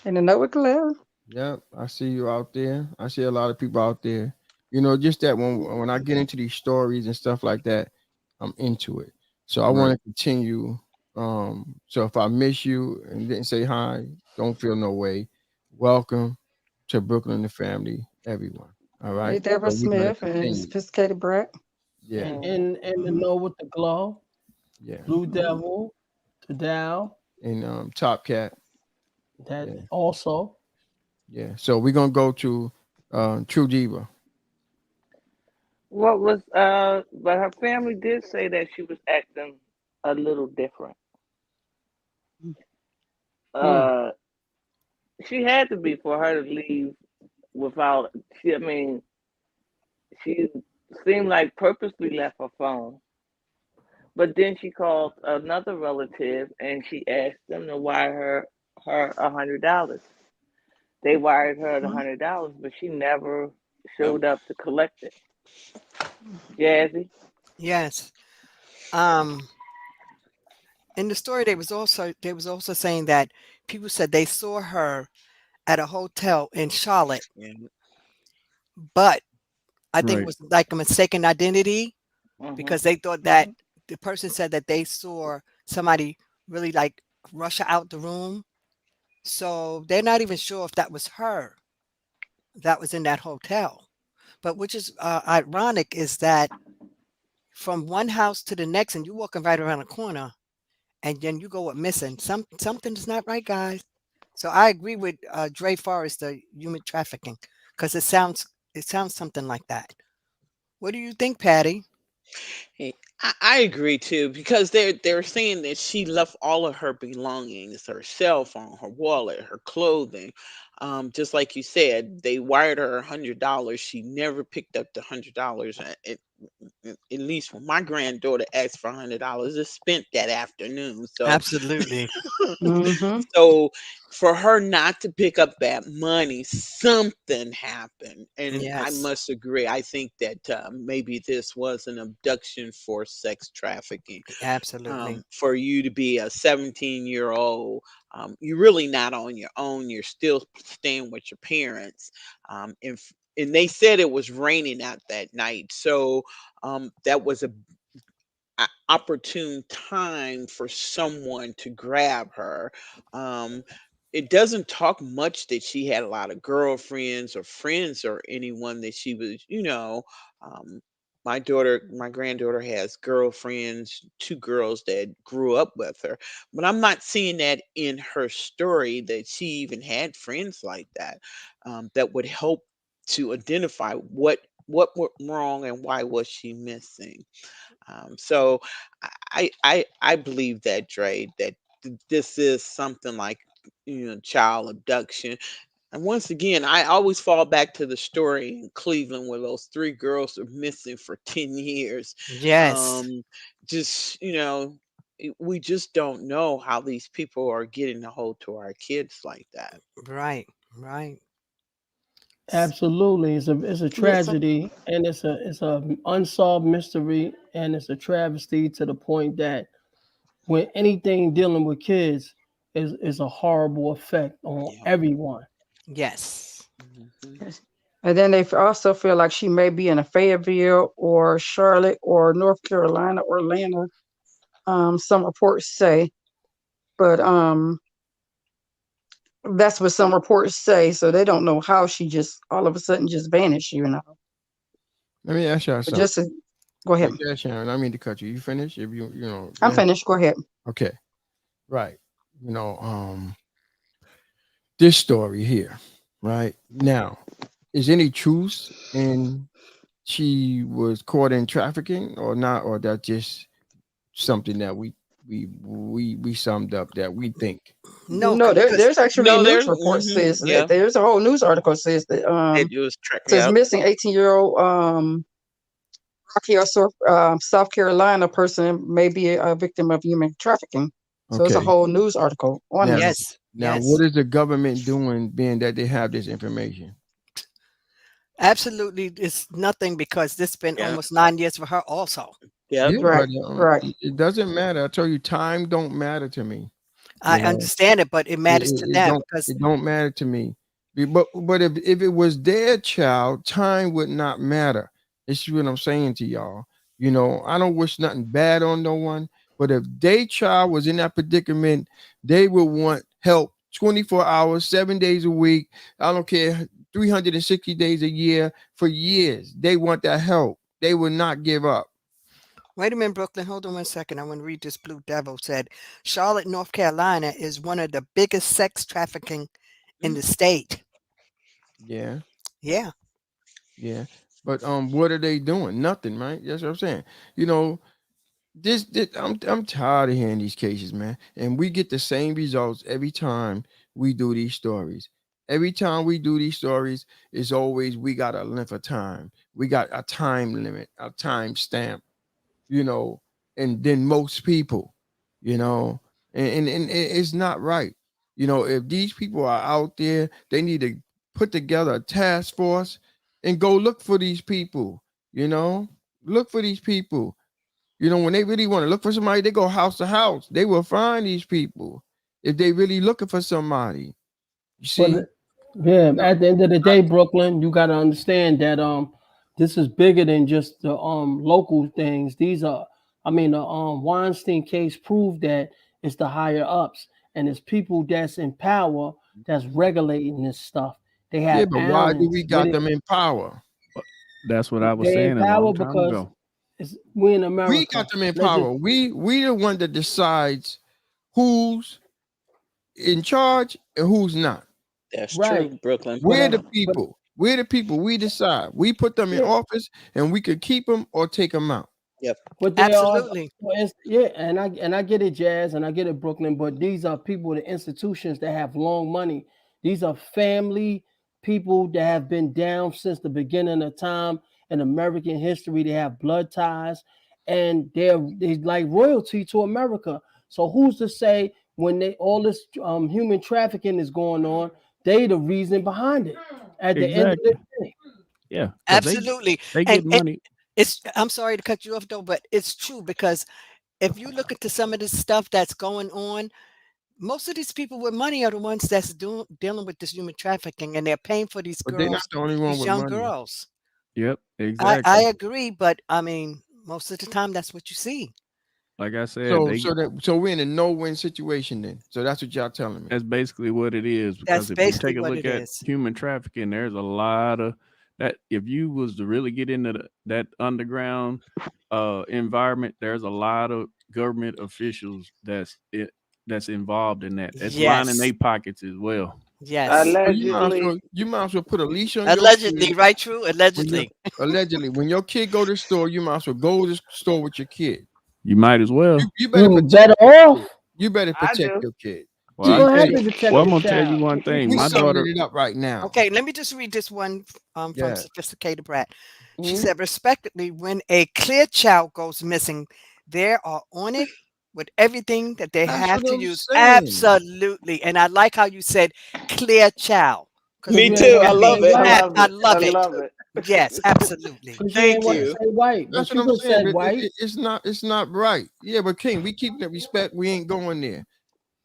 S5: And the note with Claire.
S1: Yep. I see you out there. I see a lot of people out there. Just that when I get into these stories and stuff like that, I'm into it. So I want
S6: Right.
S1: to continue. So if I miss you and didn't say hi, don't feel no way. Welcome to Brooklyn and the family, everyone. All
S5: Hey,
S1: right.
S5: Deborah
S1: So we're gonna
S5: Smith and
S1: continue.
S5: Sophisticated Brat.
S1: Yeah.
S7: And
S4: Hmm.
S7: in the
S5: Hmm.
S7: know with the glow,
S1: Yeah.
S7: Blue Devil, to Dow,
S1: And Top Cat.
S7: that
S1: Yeah.
S7: also.
S1: Yeah. So we're gonna go to True Diva.
S4: What was but her family did say that she was acting a little different.
S7: Hmm.
S4: Uh, she had to be for her to leave without. I mean, she seemed like purposely left her phone. But then she called another relative and she asked them to wire her $100. They wired her the $100, but she never showed up to collect it. Jazzy.
S2: Yes. Um, in the story, they was also saying that people said they saw her at a hotel in Charlotte,
S3: Yeah.
S2: but I think it
S6: Right.
S2: was like a mistaken identity
S4: Mhm.
S2: because they thought that
S5: Hmm.
S2: the person said that they saw somebody really like rush her out the room. So they're not even sure if that was her that was in that hotel. But which is ironic is that from one house to the next, and you're walking right around the corner, and then you go up missing. Something's not right, guys. So I agree with Dre Forrest, the human trafficking, because it sounds something like that. What do you think, Patty?
S3: Hey, I agree too because they're saying that she left all of her belongings, her cell phone, her wallet, her clothing. Just like you said, they wired her $100. She never picked up the $100. At least when my granddaughter asked for $100, it's spent that afternoon. So
S2: Absolutely.
S5: Hmm.
S3: so for her not to pick up that money, something happened. And I
S2: Yes,
S3: must agree. I think that maybe this was an abduction for sex trafficking.
S2: absolutely.
S3: For you to be a 17-year-old, you're really not on your own. You're still staying with your parents. And they said it was raining out that night. So that was a opportune time for someone to grab her. Um, it doesn't talk much that she had a lot of girlfriends or friends or anyone that she was, um, my granddaughter has girlfriends, two girls that grew up with her, but I'm not seeing that in her story that she even had friends like that, that would help to identify what went wrong and why was she missing. So I believe that, Dre, that this is something like child abduction. And once again, I always fall back to the story in Cleveland where those three girls are missing for 10 years.
S2: Yes.
S3: Um, just, we just don't know how these people are getting a hold to our kids like that.
S2: Right. Right.
S7: Absolutely, it's a
S5: Yes.
S7: tragedy, and it's a unsolved mystery, and it's a travesty to the point that when anything dealing with kids is a horrible effect on
S3: Yeah.
S7: everyone.
S2: Yes.
S3: Hmm.
S5: Yes. And then they also feel like she may be in a Fayetteville or Charlotte or North Carolina or Atlanta. Some reports say, but that's what some reports say. So they don't know how she just all of a sudden just vanished.
S1: Let me ask y'all
S5: But
S1: something.
S5: go ahead.
S1: Yeah, Sharon, I mean to cut you. You finish? If
S5: I'm
S1: go ahead.
S5: finished. Go ahead.
S1: Okay. Right. You know, this story here, right? Now, is any truth in she was caught in trafficking or not, or that just something that we summed up that we think?
S2: No,
S5: No,
S2: because
S5: there's actually a
S3: No,
S5: news report says that
S3: yeah,
S5: there's a whole news article says that
S3: it was track.
S5: says
S3: Yep.
S5: missing 18-year-old Rocky or South Carolina person may be a victim of human trafficking. So it's a
S1: Okay.
S5: whole news article on
S1: Now,
S5: it.
S2: yes.
S1: what
S2: Yes.
S1: is the government doing, being that they have this information?
S2: Absolutely. It's nothing because this been
S3: Yeah.
S2: almost 9 years for her also.
S3: Yep.
S1: Yeah,
S5: Right,
S1: but
S5: right.
S1: it doesn't matter. I tell you, time don't matter to me.
S2: I
S1: You know,
S2: understand it, but it matters to them because
S1: it don't matter to me. But if it was their child, time would not matter. This is what I'm saying to y'all. You know, I don't wish nothing bad on no one, but if their child was in that predicament, they would want help 24 hours, 7 days a week. I don't care, 360 days a year for years. They want that help. They will not give up.
S2: wait a minute, Brooklyn. Hold on one second. I want to read this. Blue Devil said Charlotte, North Carolina is one of the biggest sex trafficking in
S3: Mm.
S2: the state.
S1: Yeah.
S2: Yeah.
S1: Yeah. But what are they doing? Nothing, right? That's what I'm saying. You know, this I'm tired of hearing these cases, man. And we get the same results every time we do these stories. Every time we do these stories, it's always we got a length of time. We got a time limit, a time stamp, you know, and then most people, you know, and it's not right. You know, if these people are out there, they need to put together a task force and go look for these people, you know, look for these people. You know, when they really want to look for somebody, they go house to house. They will find these people if they really looking for somebody. You see?
S7: But yeah,
S1: No,
S7: at the end of the day, Brooklyn, you got to understand that this is bigger than just the local things. These are, I mean, the Weinstein case proved that it's the higher ups and it's people that's in power that's regulating this stuff. They
S1: yeah,
S7: have
S1: but why do we
S7: Allens with
S1: got
S7: it.
S1: them in power?
S6: That's what I was
S7: They in
S6: saying a long
S7: power
S6: time
S7: because
S6: ago.
S7: we in
S1: We
S7: America.
S1: got them in
S7: Let's just
S1: power. We the one that decides who's in charge and who's not.
S3: That's
S7: right,
S3: true, Brooklyn.
S7: but
S1: We're the
S7: but
S1: people. We're the people. We decide. We put them in
S7: yeah,
S1: office and we could keep them or take them out.
S3: Yep.
S7: but there are,
S2: Absolutely.
S7: yeah, and I get it, Jazz, and I get it, Brooklyn. But these are people, the institutions that have long money. These are family people that have been down since the beginning of time in American history. They have blood ties, and they like royalty to America. So who's to say when they all this human trafficking is going on, they the reason behind it? At the end of the
S6: Exactly.
S7: day,
S6: Yeah, because
S2: Absolutely.
S6: they
S2: And
S6: get money.
S2: it's I'm sorry to cut you off though, but it's true because if you look into some of this stuff that's going on, most of these people with money are the ones that's dealing with this human trafficking and they're paying for these
S1: But they're not
S2: girls,
S1: the only one
S2: these
S1: with
S2: young
S1: money.
S2: girls.
S6: Yep,
S2: I
S6: exactly.
S2: agree, but I mean, most of the time that's what you see.
S6: Like I said,
S1: So
S6: they
S1: so we're in a no-win situation then. So that's what y'all telling me.
S6: that's basically what it is. Because
S2: That's
S6: if we
S2: basically
S6: take a
S2: what
S6: look
S2: it
S6: at
S2: is.
S6: human trafficking, there's a lot of that. If you was to really get into that underground environment, there's a lot of government officials that's involved in that. That's lining
S2: Yes.
S6: their pockets as well.
S2: Yes.
S1: So
S4: Allegedly.
S1: you might as well put a leash on your kid
S2: Allegedly, right? True.
S1: when you
S2: Allegedly.
S1: allegedly when your kid go to the store, you might as well go to the store with your kid.
S6: You might as well.
S1: You better
S7: you
S1: protect
S7: better
S1: your kid.
S7: off.
S1: You better
S4: I
S1: protect
S4: do.
S1: your kid.
S6: Well,
S7: We're
S6: I
S1: See,
S7: gonna
S6: tell
S7: have
S6: you.
S7: to protect
S6: Well, I'm
S7: the
S6: gonna tell you
S7: child.
S6: one thing.
S1: we
S6: My
S1: summing
S6: daughter.
S1: it up right now.
S2: Okay, let me just read this one from
S1: Yeah,
S2: Sophisticated Brat. She
S7: Mhm.
S2: said, respectively, when a clear child goes missing, they are on it with everything that they
S1: that's
S2: have
S1: what
S2: to
S1: I'm
S2: use.
S1: saying.
S2: Absolutely. And I like how you said clear child. Because
S7: Cause
S3: Me
S7: you ain't
S3: too.
S7: want
S3: I
S7: to
S2: I
S7: say
S3: love
S2: mean,
S3: it.
S4: I
S7: white.
S4: love
S2: I
S4: it. I
S2: love it.
S4: love it.
S2: Yes, absolutely.
S7: Cause you ain't
S3: Thank
S7: want to
S3: you.
S7: say white,
S1: That's
S7: but
S1: what
S7: you
S1: I'm
S7: could
S1: saying.
S7: said white.
S1: It's not right. Yeah, but King, we keep the respect. We ain't going there.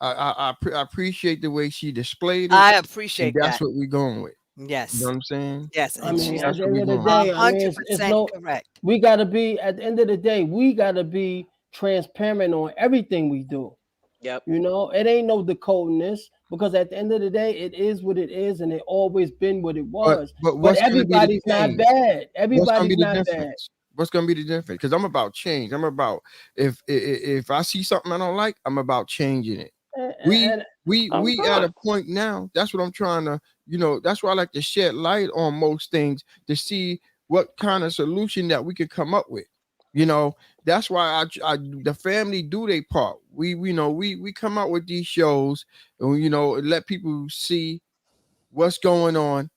S1: I appreciate the way she displayed it,
S2: I
S1: and
S2: appreciate
S1: that's
S2: that.
S1: what we going with. You know
S2: Yes.
S1: what I'm saying?
S2: Yes.
S7: I
S2: And
S7: mean,
S2: she's
S7: at
S1: That's
S7: the
S1: what
S7: end
S1: we
S7: of the
S1: going with.
S7: day, I mean, it's
S2: 100%
S7: no.
S2: correct.
S7: We gotta be at the end of the day. We gotta be transparent on everything we do.
S3: Yep.
S7: You know, it ain't no decoding this because at the end of the day, it is what it is, and it always been what it
S1: But
S7: was.
S1: but
S7: But
S1: what's gonna be the
S7: everybody's not
S1: change?
S7: bad.
S1: What's gonna be
S7: Everybody's
S1: the
S7: not bad.
S1: difference? What's gonna be the difference? Because I'm about change. I'm about if I see something I don't like, I'm about changing it.
S7: And,
S1: We
S7: and
S4: Of
S1: we at a
S4: course.
S1: point now. That's what I'm trying to. That's why I like to shed light on most things to see what kind of solution that we could come up with. You know, that's why the family do their part. We come out with these shows and let people see what's going on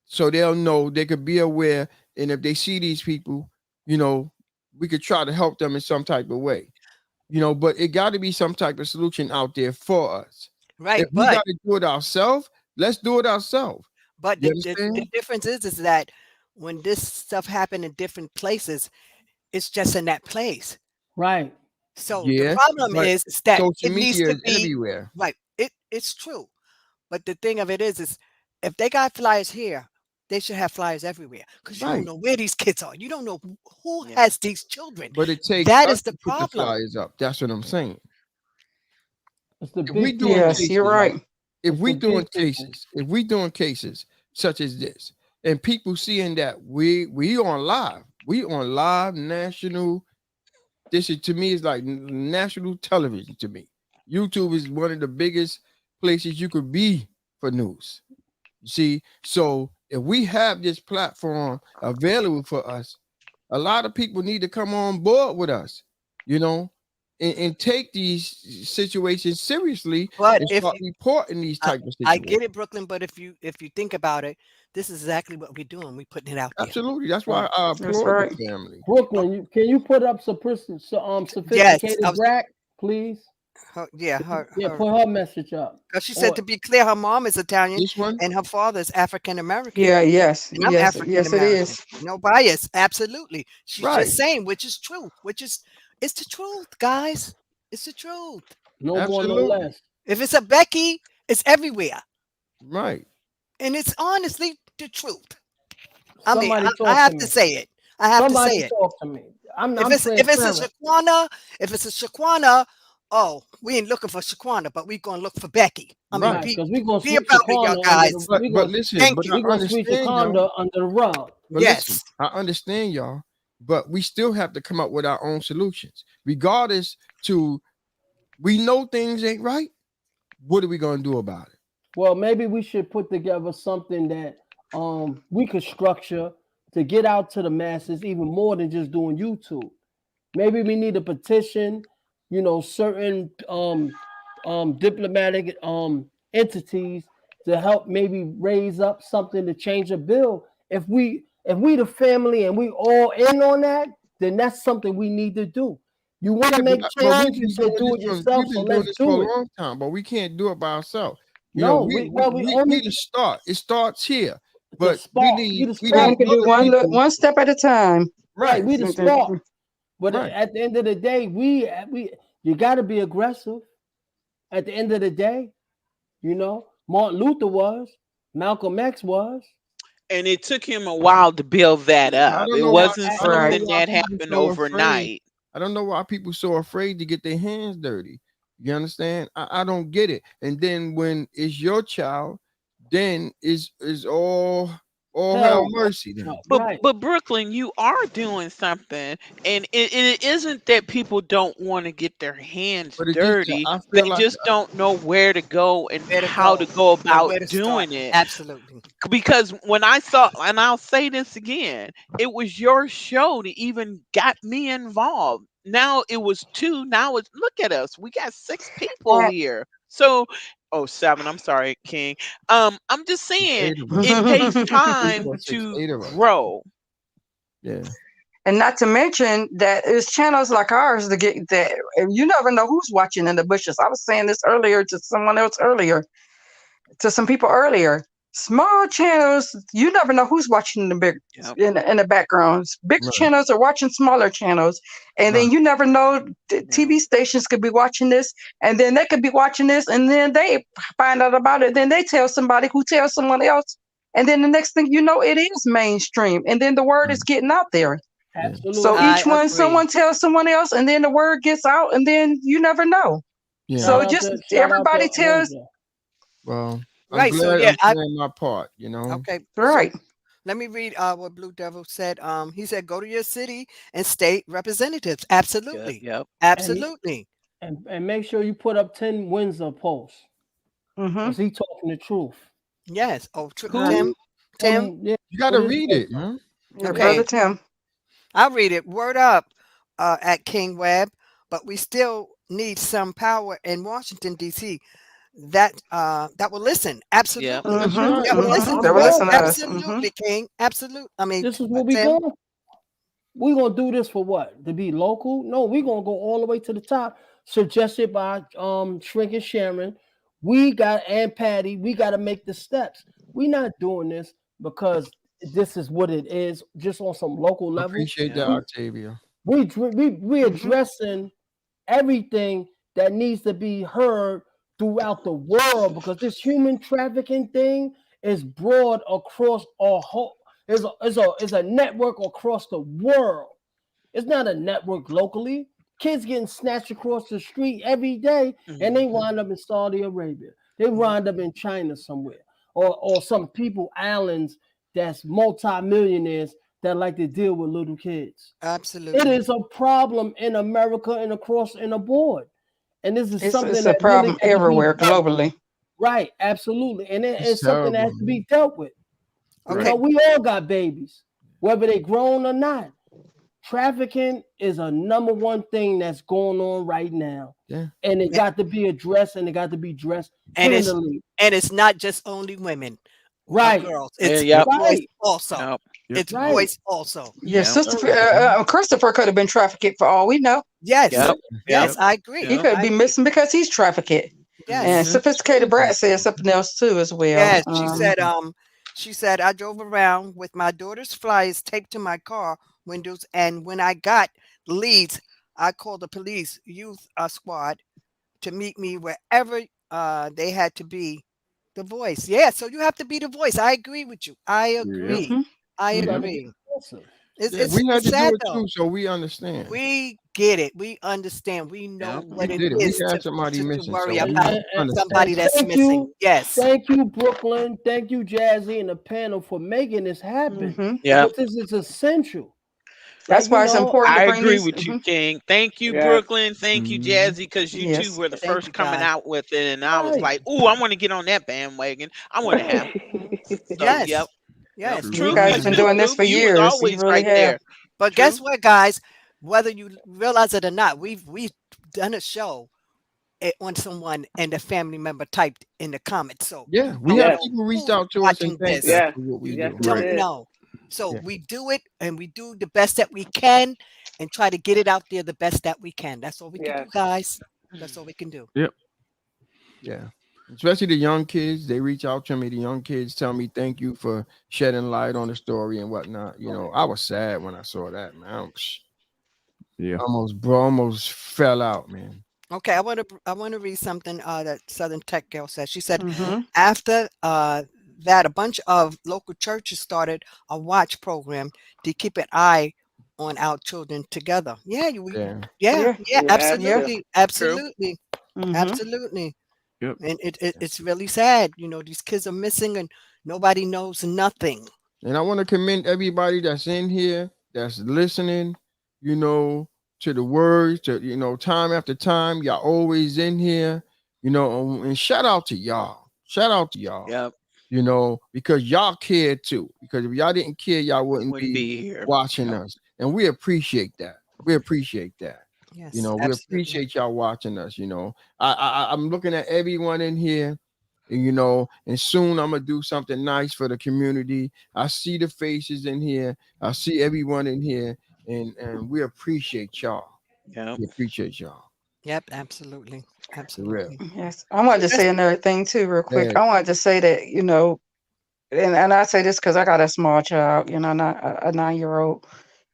S1: so they'll know they could be aware. And if they see these people, you know, we could try to help them in some type of way. But it got to be some type of solution out there for us. If
S2: Right.
S1: we got to do it ourselves, let's do it ourselves.
S2: But
S1: You
S2: the
S1: understand?
S2: difference is that when this stuff happened in different places, it's just in that place.
S7: right,
S2: So the
S1: Yes,
S2: problem
S1: but
S2: is that
S1: social
S2: it needs
S1: media
S2: to
S1: is
S2: be
S1: everywhere.
S2: right. It's true. But the thing of it is if they got flyers here, they should have flyers everywhere because you don't
S1: Right.
S2: know where these kids are. You don't know who
S3: Yeah.
S2: has these children.
S1: But it takes
S2: That
S1: us
S2: is the
S1: to put the
S2: problem.
S1: flyers up. That's what I'm saying.
S7: it's the
S1: If we
S7: big
S1: doing
S7: people.
S5: Yes, you're
S1: cases, right?
S5: right.
S7: It's the big people.
S1: If we doing cases such as this, and people seeing that we on live national. This is to me is like national television to me. YouTube is one of the biggest places you could be for news. You see, so if we have this platform available for us, a lot of people need to come on board with us, you know, and take these situations seriously
S2: But
S1: and
S2: if
S1: start
S2: you
S1: reporting these
S2: I,
S1: type of
S2: I
S1: situations.
S2: get it, Brooklyn, but if you think about it, this is exactly what we're doing. We're putting it out there.
S1: Absolutely. That's why
S7: Right.
S1: I
S5: That's
S1: applaud the
S5: right.
S1: family.
S2: Oh,
S7: Brooklyn, can you put up some
S2: yes, I
S7: sophisticated
S2: was
S7: Brack, please?
S2: yeah,
S7: Yeah,
S2: her
S7: put her message up.
S2: because she said
S7: Or
S2: to be clear, her mom is Italian
S1: This one,
S2: and her father is African American.
S5: Yeah, yes,
S2: And I'm
S5: yes,
S2: African
S5: yes, it
S2: American.
S5: is.
S2: No bias. Absolutely. She's
S1: right?
S2: just saying, which is true, it's the truth, guys. It's the truth.
S7: no more, no
S1: Absolutely.
S7: less.
S2: If it's a Becky, it's everywhere.
S1: Right.
S2: And it's honestly the truth. I mean,
S7: Somebody
S2: I
S7: talk to
S2: have to
S7: me.
S2: say it. I have to say
S7: Somebody
S2: it.
S7: talk to me.
S2: If
S7: I'm
S2: it's a
S7: transparent.
S2: Shaquana, oh, we ain't looking for Shaquana, but we gonna look for Becky. I mean,
S1: Right.
S7: right, because we're gonna
S2: be
S7: sweep
S2: about it, y'all
S7: Shaquanda under the
S2: guys.
S1: But listen,
S2: Thank
S1: but
S2: you.
S1: I
S7: we gonna sweep
S1: understand y'all.
S7: Shaquanda under the rug.
S1: But listen,
S2: Yes.
S1: I understand y'all, but we still have to come up with our own solutions. Regardless to we know things ain't right. What are we gonna do about it?
S7: Well, maybe we should put together something that we could structure to get out to the masses even more than just doing YouTube. Maybe we need a petition, certain diplomatic entities to help maybe raise up something to change a bill. If we the family and we all in on that, then that's something we need to do. You want to
S1: Yeah,
S7: make
S1: but
S7: change, you can do it yourself.
S1: we've
S7: So
S1: been doing
S7: let's
S1: this for
S7: do
S1: a
S7: it.
S1: long time, but we can't do it by ourselves.
S7: No, we
S1: We
S7: only
S1: the start. It starts here,
S7: the
S1: but
S7: spark. We the
S1: we
S5: Yeah,
S1: need
S5: we
S7: spark.
S5: can do
S1: other people.
S5: one step at a time.
S7: Right,
S1: Right,
S7: we the spark. But
S1: right.
S7: at the end of the day, we you got to be aggressive. At the end of the day, Martin Luther was, Malcolm X was.
S3: And it took him a while to build that
S1: I
S3: up.
S1: don't
S3: It
S1: know why.
S3: wasn't
S1: I don't know
S5: Right.
S3: something
S1: why
S3: that
S1: people
S3: happened
S1: so afraid.
S3: overnight.
S1: I don't know why people so afraid to get their hands dirty. You understand? I don't get it. And then when it's your child, then is all hell
S7: Hell,
S1: mercy. Then
S7: right.
S3: But Brooklyn, you are doing something, and it isn't that people don't want to get their hands
S1: but it just
S3: dirty.
S1: I
S3: They
S1: feel like
S3: just don't know where to go and
S2: Where to
S3: how to
S2: go
S3: go
S2: and
S3: about
S2: where to start.
S3: doing it.
S2: Absolutely.
S3: Because when I saw, and I'll say this again, it was your show that even got me involved. Now it was two. Now it's look at us. We got six people
S5: And
S3: here. So, oh, seven. I'm sorry, King. I'm just
S1: It's
S3: saying
S1: 8 of us.
S3: it takes
S1: Three,
S3: time
S1: four, six,
S3: to
S1: 8 of us.
S3: grow.
S1: Yeah.
S5: And not to mention that it's channels like ours to get that you never know who's watching in the bushes. I was saying this earlier to someone else earlier, to some people earlier. Small channels, you never know who's watching in the big
S3: Yep.
S5: in the backgrounds. Bigger
S1: Right.
S5: channels are watching smaller channels, and
S1: Right.
S5: then you never know.
S3: Yep.
S5: TV stations could be watching this, and then they could be watching this, and then they find out about it. Then they tell somebody who tells someone else, and then the next thing you know, it is mainstream, and then the word is
S1: Right.
S5: getting out there.
S1: Yeah.
S5: So
S7: Absolutely.
S2: I
S5: each one,
S2: agree.
S5: someone tells someone else, and then the word gets out, and then you never know.
S1: Yeah.
S5: So just
S7: Shout out to
S5: everybody tells
S7: Mojo.
S1: Well, I'm
S2: Right. So
S1: glad
S2: yeah,
S1: I'm playing my part, you know.
S2: okay. So
S5: right.
S2: let me read what Blue Devil said. He said, "Go to your city and state representatives."
S3: Yep.
S2: Absolutely,
S3: Yep.
S7: And
S2: absolutely.
S7: and make sure you put up 10 Windsor posts.
S5: Mm-hmm.
S7: Because he talking the truth.
S2: Yes. Oh,
S5: Right.
S2: Tim, Tim.
S7: Yeah,
S1: You got
S7: put
S1: to
S7: his
S1: read
S7: post
S1: it,
S7: up.
S1: man.
S5: Yeah,
S2: Okay,
S5: brother Tim.
S2: I'll read it. Word up at King Web, but we still need some power in Washington D.C. That will listen.
S3: Yep.
S2: Absolutely,
S1: That's
S5: Mm-hmm.
S1: right.
S2: that will
S7: I'm,
S5: Mm-hmm.
S2: listen
S7: I'm
S5: They
S2: to
S5: will
S2: us.
S5: listen
S7: telling
S5: to
S7: you,
S5: us. Mm-hmm.
S2: Absolutely, King. Absolute. I mean,
S7: this is what we
S2: Tim.
S7: going. We gonna do this for what? To be local? No, we gonna go all the way to the top. Suggested by Shrink and Sharon. We got and Patty. We got to make the steps. We not doing this because this is what it is, just on some local
S1: I
S7: level.
S1: appreciate that,
S3: Yep.
S7: We
S1: Octavia.
S7: we
S5: Mm-hmm.
S7: addressing everything that needs to be heard throughout the world because this human trafficking thing is broad across our whole is a network across the world. It's not a network locally. Kids getting snatched across the street every day and they
S3: Hmm.
S7: wind up in Saudi Arabia. They wind up in China somewhere. Or some people islands that's multimillionaires that like to deal with little kids. It
S2: Absolutely.
S7: is a problem in America and across and abroad. And this is something
S5: It's a
S7: that really
S5: problem
S7: got to be
S5: everywhere
S7: dealt with.
S5: globally.
S7: Right, absolutely. And
S1: It's
S7: it's something that
S1: terrible,
S7: has to
S1: man.
S7: be dealt with. You
S2: Okay.
S7: know, we all got babies, whether they grown or not. Trafficking is a number one thing that's going on right now.
S1: Yeah.
S7: And it got to be addressed and it got to be addressed
S2: and it's
S7: handily.
S2: and it's not just only women or
S7: Right,
S2: girls.
S3: Yeah.
S2: It's
S3: Yep.
S2: boys
S7: right,
S2: also.
S3: Yep.
S6: Yep.
S2: It's
S7: right.
S2: boys also.
S5: Yeah,
S1: It's
S3: Yep.
S5: Sister
S1: terrible, man.
S5: Christopher could have been trafficked for all we know.
S2: Yes,
S1: Yeah.
S3: Yep. Yep.
S2: yes,
S6: Yep.
S2: I agree.
S5: He
S3: Yep.
S5: could
S2: I
S5: be
S2: agree.
S5: missing because he's trafficked. And
S2: Yes,
S3: Hmm.
S1: It's
S5: sophisticated
S1: crazy.
S5: Brat said something else too as well.
S2: yes. She said I drove around with my daughter's flyers taped to my car windows, and when I got leads, I called the police youth squad to meet me wherever they had to be the voice. Yeah, so you have to be the voice. I agree with you. I
S6: Yep.
S2: agree.
S5: Mm-hmm.
S2: I
S7: You
S1: Yeah.
S7: got to be
S2: agree.
S7: aggressive.
S2: It's
S1: Yeah.
S2: it's
S1: We had
S2: it's
S1: to do
S2: sad
S1: it
S2: though.
S1: too, so we understand.
S2: We get it. We understand. We know
S3: Yep.
S1: We
S2: what it
S1: did it. We
S2: is
S1: had
S2: to
S1: somebody
S2: to
S1: missing,
S2: worry
S1: so
S7: And,
S2: about
S1: we
S7: and, and,
S1: understand.
S2: somebody
S7: and
S2: that's missing. Yes.
S7: thank you, Brooklyn. Thank you, Jazzy, and the panel for making this happen
S5: Mm-hmm.
S3: Yep.
S7: because this is essential. Like,
S5: That's
S7: you
S5: why it's
S7: know,
S5: important to
S3: I
S5: bring
S3: agree
S5: these.
S3: with you,
S5: Mm-hmm.
S3: King. Thank you,
S4: Yes.
S3: Brooklyn. Thank you,
S1: Hmm.
S3: Jazzy, because you two
S5: Yes.
S3: were the
S2: Thank
S3: first
S2: you,
S3: coming
S2: guys.
S3: out with it, and I was
S7: right.
S3: like, "Ooh, I want to get on that bandwagon. I want to have." So, yep,
S2: Yes.
S3: yep.
S2: Yes.
S6: True
S5: You
S3: Truth,
S5: guys
S6: story,
S3: because
S5: been
S6: man.
S3: you,
S5: doing this
S3: Truth,
S5: for
S3: you was
S5: years. You
S3: always
S5: really
S3: right
S5: have.
S3: there.
S2: But guess
S3: Truth.
S2: what, guys? Whether you realize it or not, we've done a show on someone and the family member typed in the comments. So
S1: Yeah.
S2: you
S1: We
S2: don't
S1: have
S4: Yes.
S2: know
S1: people reached
S2: who's
S1: out to us and
S2: watching
S1: thanked us
S2: this.
S4: Yes.
S1: for what we
S4: Yes,
S1: do.
S4: we
S2: Don't
S6: Right.
S4: did.
S2: know. So
S1: Yeah.
S2: we do it and we do the best that we can and try to get it out there the best that we can. That's all we can do,
S4: Yes.
S2: guys. That's all we can do.
S6: Yep.
S1: Yeah. Especially the young kids. They reach out to me. The young kids tell me thank you for shedding light on the story and whatnot. You know, I was sad when I saw that, man.
S6: Yeah.
S1: Almost fell out, man.
S2: Okay, I want to read something that Southern Tech Girl said. She said
S5: Mm-hmm.
S2: after that, a bunch of local churches started a watch program to keep an eye on our children together. Yeah,
S1: Yeah.
S2: yeah,
S5: Yeah.
S2: yeah,
S4: Yes.
S5: Yeah.
S4: Yes.
S2: absolutely,
S3: True.
S2: absolutely,
S5: Mm-hmm.
S2: absolutely.
S6: Yep.
S2: And it's really sad. These kids are missing and nobody knows nothing.
S1: And I want to commend everybody that's in here, that's listening, you know, to the words, to, time after time. Y'all always in here, and shout out to y'all. Shout out to y'all,
S3: Yep.
S1: because y'all care too. Because if y'all didn't care, y'all
S3: We
S1: wouldn't
S3: wouldn't
S1: be
S3: be here.
S1: watching
S3: Yep.
S1: us. And we appreciate that. We appreciate that.
S2: Yes,
S1: We
S2: absolutely.
S1: appreciate y'all watching us. I'm looking at everyone in here, and and soon I'm gonna do something nice for the community. I see the faces in here. I see everyone in here, and we appreciate y'all.
S3: Yeah.
S1: We appreciate y'all
S2: Yep, absolutely.
S1: for real.
S2: Absolutely.
S5: Yes. I wanted
S3: So
S5: to
S3: that's
S5: say another thing too, real quick.
S1: Hey,
S5: I wanted to say that, and I say this because I got a small child, not a 9-year-old.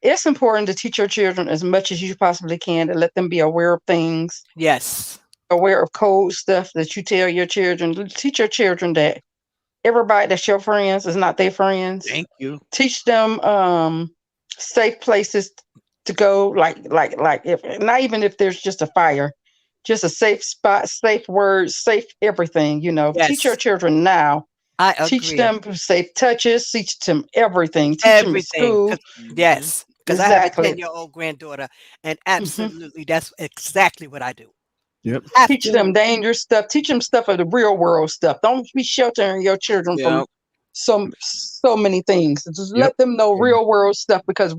S5: It's important to teach your children as much as you possibly can to let them be aware of things,
S2: Yes.
S5: aware of code stuff that you tell your children. Teach your children that everybody that's your friends is not their friends.
S3: thank you.
S5: Teach them safe places to go, like if not even if there's just a fire, just a safe spot, safe words, safe everything. Teach your
S2: Yes.
S5: children now.
S2: I
S5: Teach
S2: agree.
S5: them safe touches. Teach them everything. Teach them in
S2: Everything.
S5: school.
S2: 'Cause
S3: Hmm.
S2: yes, because I have a
S5: Exactly.
S2: 10-year-old granddaughter, and
S5: Mhm.
S2: absolutely that's exactly what I do. You
S6: Yep.
S2: have
S5: Teach
S2: to.
S5: them dangerous stuff. Teach them stuff of the real world stuff. Don't be sheltering your children from
S3: Yeah.
S5: so many things. Just
S6: Yep.
S5: let them know
S1: yeah,
S5: real world stuff because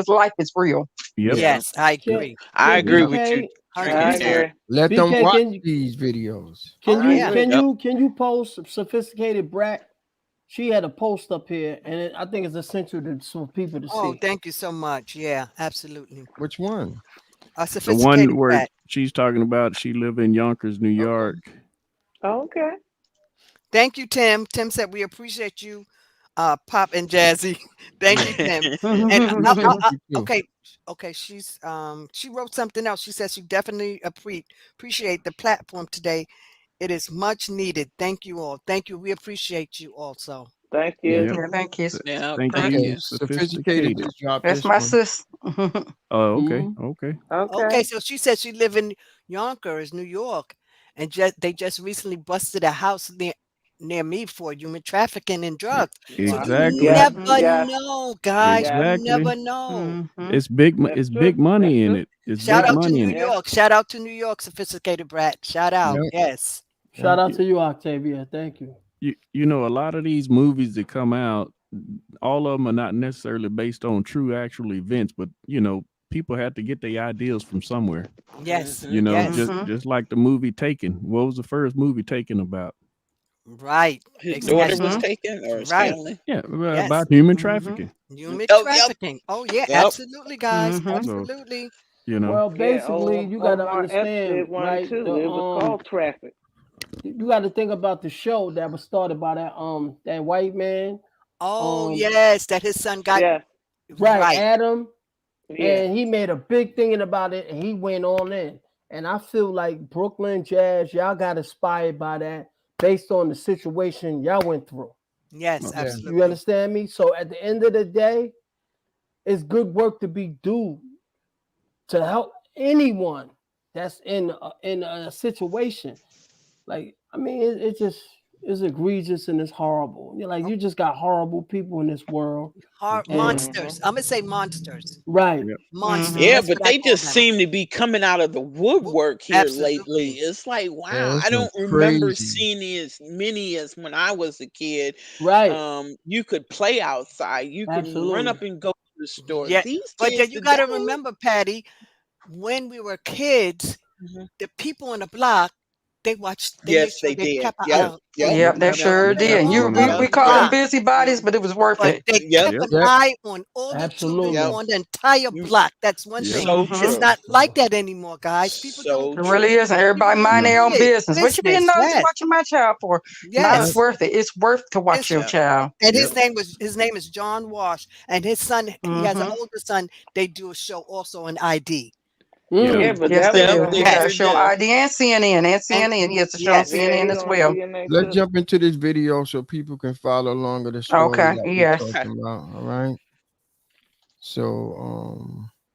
S5: life is real.
S6: Yep.
S1: yeah,
S2: Yes, I
S7: Can
S2: agree.
S3: I
S7: can
S3: agree
S1: yeah.
S3: with you,
S7: BK
S3: Shrinking
S4: I
S2: Hundreds.
S3: Sharon.
S4: agree.
S1: Let them
S7: BK
S1: watch
S7: can
S1: these videos.
S7: can
S4: I
S7: you
S2: Yeah.
S4: agree.
S7: can
S3: Yep.
S7: you can you post sophisticated brat? She had a post up here, and I think it's essential for people to
S2: Oh,
S7: see.
S2: thank you so much. Yeah, absolutely.
S1: Which one?
S2: A
S6: The one
S2: sophisticated
S6: where
S2: brat.
S6: she's talking about she live in Yonkers, New
S1: Okay.
S6: York.
S4: Okay.
S2: Thank you, Tim. Tim said we appreciate you, Pop and Jazzy. Thank
S1: Yeah,
S2: you, Tim.
S1: we
S2: And
S1: appreciate you too.
S2: okay, okay. She wrote something else. She says she definitely appreciate the platform today. It is much needed. Thank you all. Thank you. We appreciate you also.
S4: Thank
S1: Yeah.
S4: you.
S6: Yep.
S5: Yeah, thank you.
S3: Yeah.
S6: Thank
S3: Thank
S1: Okay.
S6: you,
S3: you.
S1: Sophisticated
S6: sophisticated.
S1: just dropped
S5: That's
S1: this
S5: my
S1: one.
S5: sis.
S6: Oh, okay.
S1: Mhm.
S6: Okay.
S4: Okay.
S2: Okay, so she said she live in Yonkers, New York, and they just recently busted a house near me for human trafficking and drugs. So you
S6: Exactly.
S4: Yes.
S2: never
S5: Mhm.
S4: Yes.
S2: know, guys. You
S4: Yes.
S2: never
S6: Exactly.
S2: know.
S5: Mhm.
S6: It's big.
S4: That's
S6: It's
S4: true.
S6: big
S4: That's
S6: money in
S4: true.
S6: it. It's
S2: Shout
S6: big
S2: out to
S6: money
S2: New
S6: in it.
S4: Yeah.
S2: York. Shout out to New York, sophisticated brat. Shout out.
S1: Yep.
S2: Yes.
S7: Shout
S1: Yep.
S7: out to you, Octavia. Thank you.
S6: You know, a lot of these movies that come out, all of them are not necessarily based on true actual events, but people have to get their ideas from somewhere.
S2: Yes.
S3: Hmm.
S2: Yes.
S5: Mhm.
S6: Just like the movie Taken. What was the first movie Taken about?
S2: Right.
S3: His daughter
S2: Exactly.
S3: was
S5: Mhm.
S3: taken, or his
S2: Right.
S3: family.
S6: Yeah,
S2: Yes.
S6: about human
S5: Mhm.
S6: trafficking.
S2: Human
S3: Oh, yep.
S2: trafficking. Oh yeah,
S3: Yep.
S2: absolutely, guys.
S5: Mhm.
S6: So
S2: Absolutely.
S6: you know,
S7: Well,
S4: Yeah.
S7: basically, you got to
S4: Omar Epps
S7: understand,
S4: did one
S7: right?
S4: too. It was called traffic.
S7: You got to think about the show that was started by that white man,
S2: Oh
S7: um,
S2: yes, that his son got
S4: Yes.
S7: right,
S2: right.
S7: Adam,
S4: Yeah.
S7: and he made a big thing about it, and he went on in. And I feel like Brooklyn Jazz, y'all got inspired by that based on the situation y'all went through.
S2: Yes,
S6: no,
S1: Yeah.
S7: You
S2: absolutely.
S7: understand me? So at the end of the day, it's good work to be due to help anyone that's in a situation. Like, I mean, it just is egregious and it's horrible. You just got horrible people in this world, and
S2: Monsters.
S4: Mhm.
S2: I'm gonna say monsters.
S7: right,
S6: yeah,
S2: Monsters.
S3: Yeah,
S5: Mhm.
S2: That's
S3: but
S2: what I
S3: they
S2: call
S3: just
S2: them.
S3: seem to be coming out of the
S2: Woo.
S3: woodwork here lately.
S2: Absolutely.
S3: It's like,
S1: Yeah,
S3: wow,
S1: it's
S3: I
S1: been
S3: don't remember
S1: crazy.
S3: seeing as many as when I was a kid.
S7: right,
S3: You could play outside, you could run
S7: absolutely.
S3: up and go to the store.
S2: Yeah.
S3: These
S2: But
S3: kids
S2: then you gotta
S3: today,
S2: remember, Patty, when we were kids,
S3: mhm.
S2: the people on the block, they made
S3: Yes,
S2: sure
S3: they
S2: they
S3: did.
S2: kept an
S3: Yep,
S2: eye
S6: yep,
S2: on
S3: yep,
S2: you.
S6: yep.
S5: Yep, they
S3: yep,
S5: sure
S6: That's
S5: did.
S6: that's
S5: And
S2: All
S5: you
S6: one of
S5: we,
S6: them.
S2: around
S3: yep,
S5: we
S2: the
S5: call
S3: yep,
S5: them
S2: block.
S5: busy bodies, but it was worth
S2: But
S5: it.
S2: they
S3: yep.
S2: kept
S6: Yep,
S2: an
S1: Yep.
S2: eye on all the children
S7: Absolutely.
S3: Yep.
S2: on the entire
S3: You
S2: block. That's one
S6: yep.
S2: thing.
S3: so
S2: It's
S5: Mhm.
S3: true.
S2: not like that anymore, guys. People don't
S3: So
S5: It
S3: true.
S5: really is. And
S2: people
S5: everybody
S2: don't
S5: mind
S6: No.
S5: their
S2: see
S5: own
S2: it.
S5: business. What you being
S2: Business,
S5: nosy
S2: yes.
S5: watching my child for? Now
S1: Yep.
S5: it's
S2: Yes.
S5: worth it. It's worth to watch your
S2: It's
S3: Yeah.
S5: child.
S2: and
S6: Yep.
S2: his name is John Wash, and his son, he has an
S5: Mhm.
S2: older son. They do a show also on ID.
S6: Yep.
S4: Yeah,
S7: Mm.
S4: but
S5: Yes,
S4: that
S5: they
S4: was
S3: Yep,
S5: do.
S4: a
S5: He
S3: they
S5: got a
S3: sure
S2: Yes.
S5: show
S3: do.
S5: ID and CNN and
S2: And
S5: CNN. He has a show on
S2: yes.
S4: yeah,
S5: CNN
S4: he
S5: as
S4: on
S5: well.
S4: DNA
S1: Let's
S4: too.
S1: jump into this video so people can follow along with the story
S5: Okay.
S1: that we're
S5: Yes.
S3: Okay.
S1: talking about. All right. So,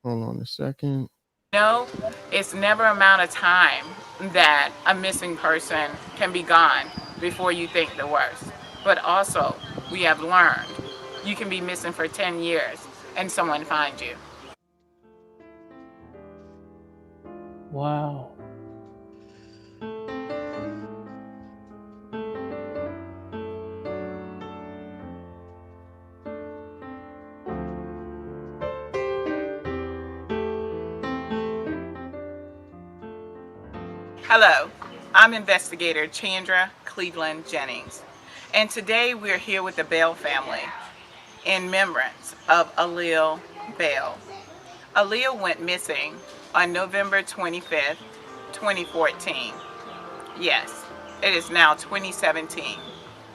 S1: hold on a second.
S8: No, it's never amount of time that a missing person can be gone before you think the worst. But also, we have learned you can be missing for 10 years and someone finds you.
S7: Wow.
S8: Hello, I'm investigator Chandra Cleveland Jennings, and today we're here with the Bell family in remembrance of Aaliyah Bell. Aaliyah went missing on November 25th, 2014. Yes, it is now 2017,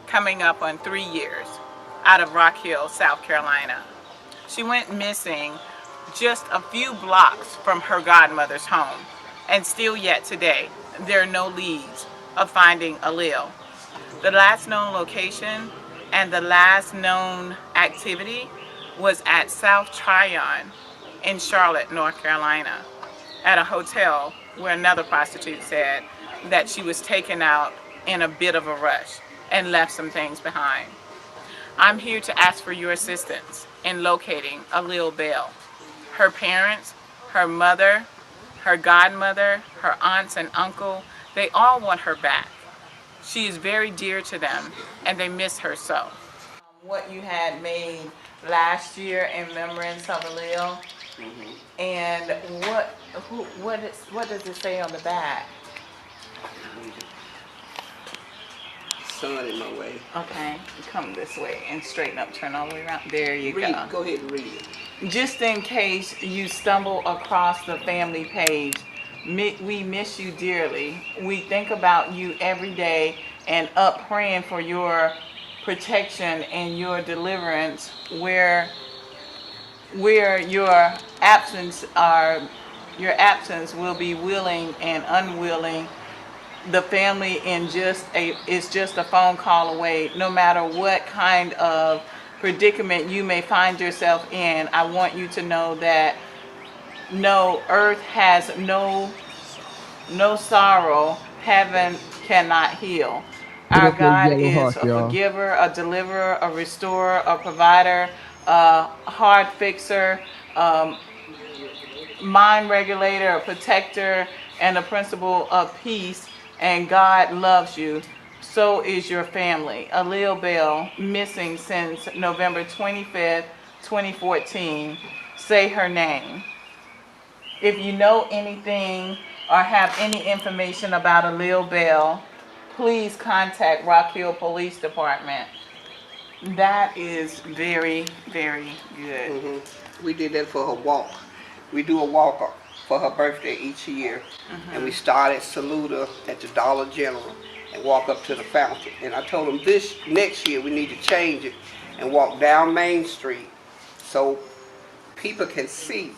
S8: coming up on 3 years, out of Rock Hill, South Carolina. She went missing just a few blocks from her godmother's home, and still yet today, there are no leads of finding Aaliyah. The last known location and the last known activity was at South Tryon in Charlotte, North Carolina, at a hotel where another prostitute said that she was taken out in a bit of a rush and left some things behind. I'm here to ask for your assistance in locating Aaliyah Bell. Her parents, her mother, her godmother, her aunts and uncle, they all want her back. She is very dear to them and they miss her so. What you had made last year in remembrance of Aaliyah, and what does it say on the back?
S9: Sun in my way.
S8: Okay, come this way and straighten up, turn all the way around. There you
S9: Read
S8: go.
S9: it. Go ahead and read it.
S8: Just in case you stumble across the family page, we miss you dearly. We think about you every day and up praying for your protection and your deliverance where your absence will be willing and unwilling. The family is just a phone call away. No matter what kind of predicament you may find yourself in, I want you to know that no, earth has no sorrow heaven cannot heal.
S1: Put
S8: Our
S1: up your
S8: God
S1: yellow
S8: is
S1: heart,
S8: a
S1: y'all.
S8: forgiver, a deliverer, a restorer, a provider, a heart fixer, mind regulator, a protector, and a principle of peace. And God loves you. So is your family. Aaliyah Bell, missing since November 25th, 2014. Say her name. If you know anything or have any information about Aaliyah Bell, please contact Rock Hill Police Department. That is very, very good.
S9: We did that for her walk. We do a walk for her birthday each year. And we start at Saluda at the Dollar General and walk up to the fountain. And I told them this next year we need to change it and walk down Main Street so people can see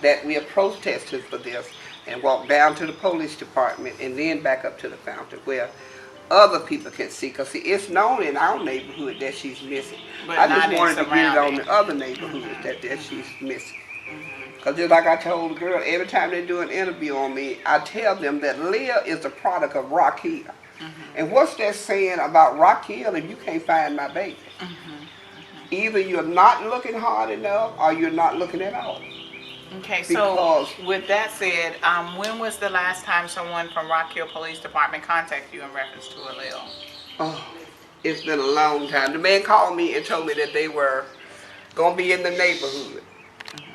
S9: that we are protesting for this, and walk down to the police department and then back up to the fountain where other people can see. Because see, it's known in our neighborhood that she's missing.
S8: But
S9: I
S8: not
S9: just
S8: in
S9: wanted to get it on
S8: surrounding.
S9: the other neighborhoods that she's missing. Because just like I told the girl, every time they do an interview on me, I tell them that Leah is a product of Rock Hill. And what's that saying about Rock Hill if you can't find my baby? Either you're not looking hard enough or you're not looking at all.
S8: Okay,
S9: Because-
S8: so with that said, when was the last time someone from Rock Hill Police Department contacted you in reference to Aaliyah?
S9: Oh, it's been a long time. The man called me and told me that they were going to be in the neighborhood.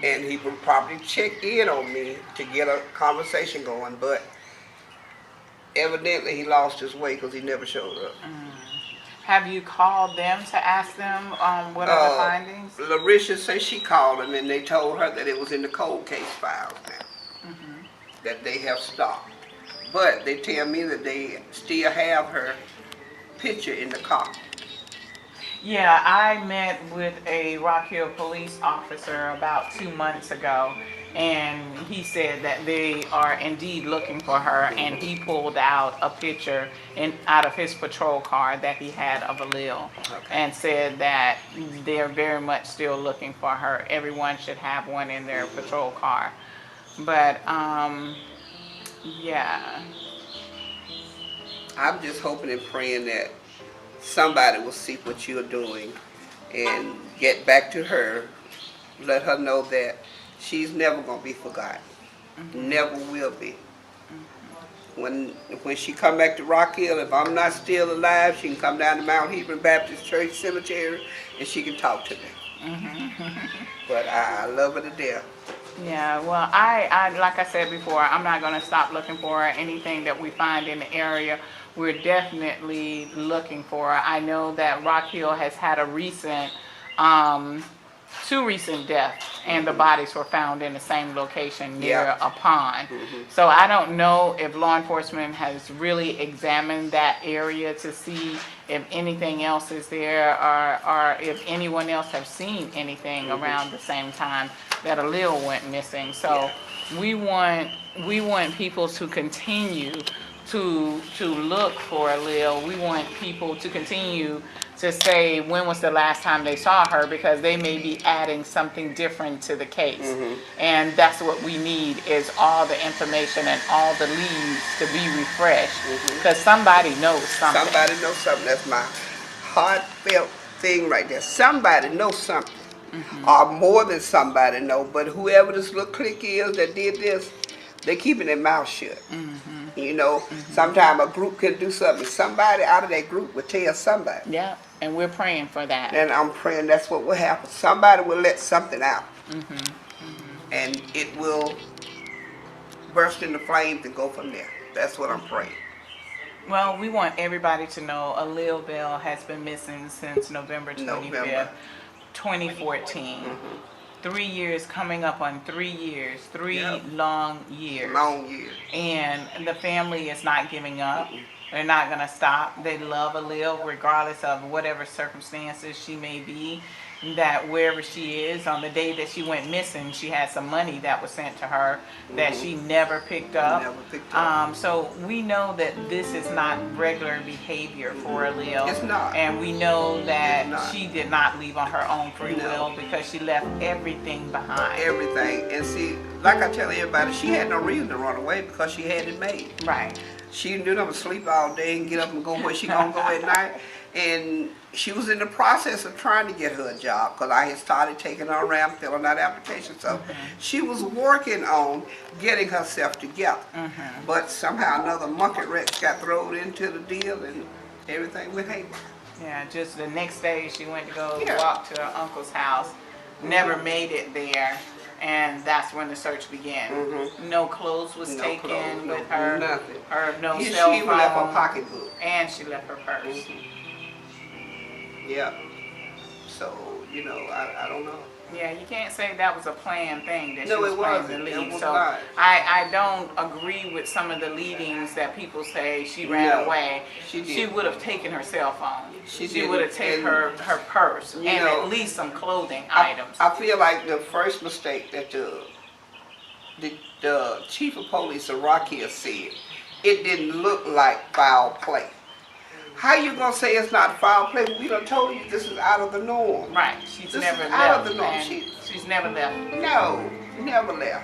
S9: And he would probably check in on me to get a conversation going. But evidently he lost his way because he never showed up.
S8: Have you called them to ask them what are the findings?
S9: Larisha said she called him and they told her that it was in the cold case files now. That they have stopped. But they tell me that they still have her picture in the car.
S8: Yeah, I met with a Rock Hill police officer about 2 months ago, and he said that they are indeed looking for her, and he pulled out a picture out of his patrol car that he had of Aaliyah, and said that they're very much still looking for her. Everyone should have one in their patrol car. But, yeah.
S9: I'm just hoping and praying that somebody will see what you're doing and get back to her. Let her know that she's never going to be forgotten. Never will be. When she come back to Rock Hill, if I'm not still alive, she can come down to Mount Hebron Baptist Church Cemetery and she can talk to me. But I love her to death.
S8: Yeah, well, I like I said before, I'm not going to stop looking for her. Anything that we find in the area, we're definitely looking for her. I know that Rock Hill has had a recent, um, two recent deaths, and the bodies were found in the same location near
S9: Yep.
S8: a pond. So I don't know if law enforcement has really examined that area to see if anything else is there, or if anyone else have seen anything around the same time that Aaliyah went missing. So we want we want people to continue to look for Aaliyah. We want people to continue to say when was the last time they saw her, because they may be adding something different to the case. And that's what we need, is all the information and all the leads to be refreshed, because somebody knows something.
S9: Somebody knows something. That's my heartfelt thing right there. Somebody knows something. Or more than somebody know. But whoever this little clique is that did this, they keeping their mouth shut. You know, sometimes a group can do something. Somebody out of that group will tell somebody.
S8: Yeah, and we're praying for that.
S9: And I'm praying that's what will happen. Somebody will let something out. And it will burst into flames and go from there. That's what I'm praying.
S8: Well, we want everybody to know Aaliyah Bell has been missing since November 25th, 2014. 3 years, coming up on 3 years, three long years.
S9: Long years.
S8: And the family is not giving up. They're not going to stop. They love Aaliyah regardless of whatever circumstances she may be. That wherever she is, on the day that she went missing, she had some money that was sent to her that she never picked up.
S9: Never picked up.
S8: So we know that this is not regular behavior for Aaliyah.
S9: It's not.
S8: And we know that
S9: It's not.
S8: she did not leave on her own free
S9: No.
S8: will, because she left everything behind.
S9: Everything. And see, like I tell everybody, she had no reason to run away because she had it made.
S8: Right.
S9: She didn't do nothing but sleep all day and get up and go where she gonna go at night. And she was in the process of trying to get her a job, because I had started taking her around filling out applications. So she was working on getting herself together. But somehow another monkey wrench got thrown into the deal and everything went haywire.
S8: Yeah, just the next day she went to go
S9: Yeah.
S8: walk to her uncle's house, never made it there, and that's when the search began. No clothes was
S9: No
S8: taken
S9: clothes, no-
S8: with her,
S9: nothing.
S8: no
S9: She
S8: cell
S9: even left her
S8: phone,
S9: pocketbook.
S8: and she left her purse.
S9: Yeah. So, you know, I don't know.
S8: Yeah, you can't say that was a planned thing that
S9: No,
S8: she was
S9: it
S8: planning
S9: wasn't.
S8: to
S9: It
S8: leave.
S9: was
S8: So
S9: not.
S8: I don't agree with some of the leadings that people say she ran
S9: No,
S8: away.
S9: she
S8: She
S9: didn't.
S8: would have taken her cell phone.
S9: She
S8: would have
S9: didn't.
S8: taken
S9: And,
S8: her purse
S9: you
S8: and
S9: know,
S8: at least some clothing
S9: I
S8: items.
S9: feel like the first mistake that the chief of police of Rock Hill said, it didn't look like foul play. How you gonna say it's not foul play when we done told you this is out of the norm?
S8: Right, she's
S9: This
S8: never
S9: is
S8: left.
S9: out of the norm.
S8: And she's never left.
S9: No, never left.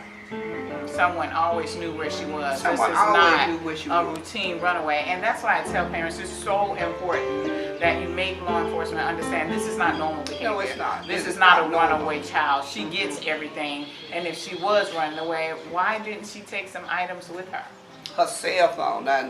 S8: Someone always knew where she was.
S9: Someone
S8: this is
S9: always
S8: not
S9: knew where she
S8: a
S9: was.
S8: routine runaway. And that's why I tell parents it's so important that you make law enforcement understand this is not normal behavior.
S9: No, it's not.
S8: This
S9: It
S8: is
S9: is
S8: not a
S9: not normal.
S8: runaway child. She gets everything. And if she was running away, why didn't she take some items with her?
S9: Her cell phone. Now,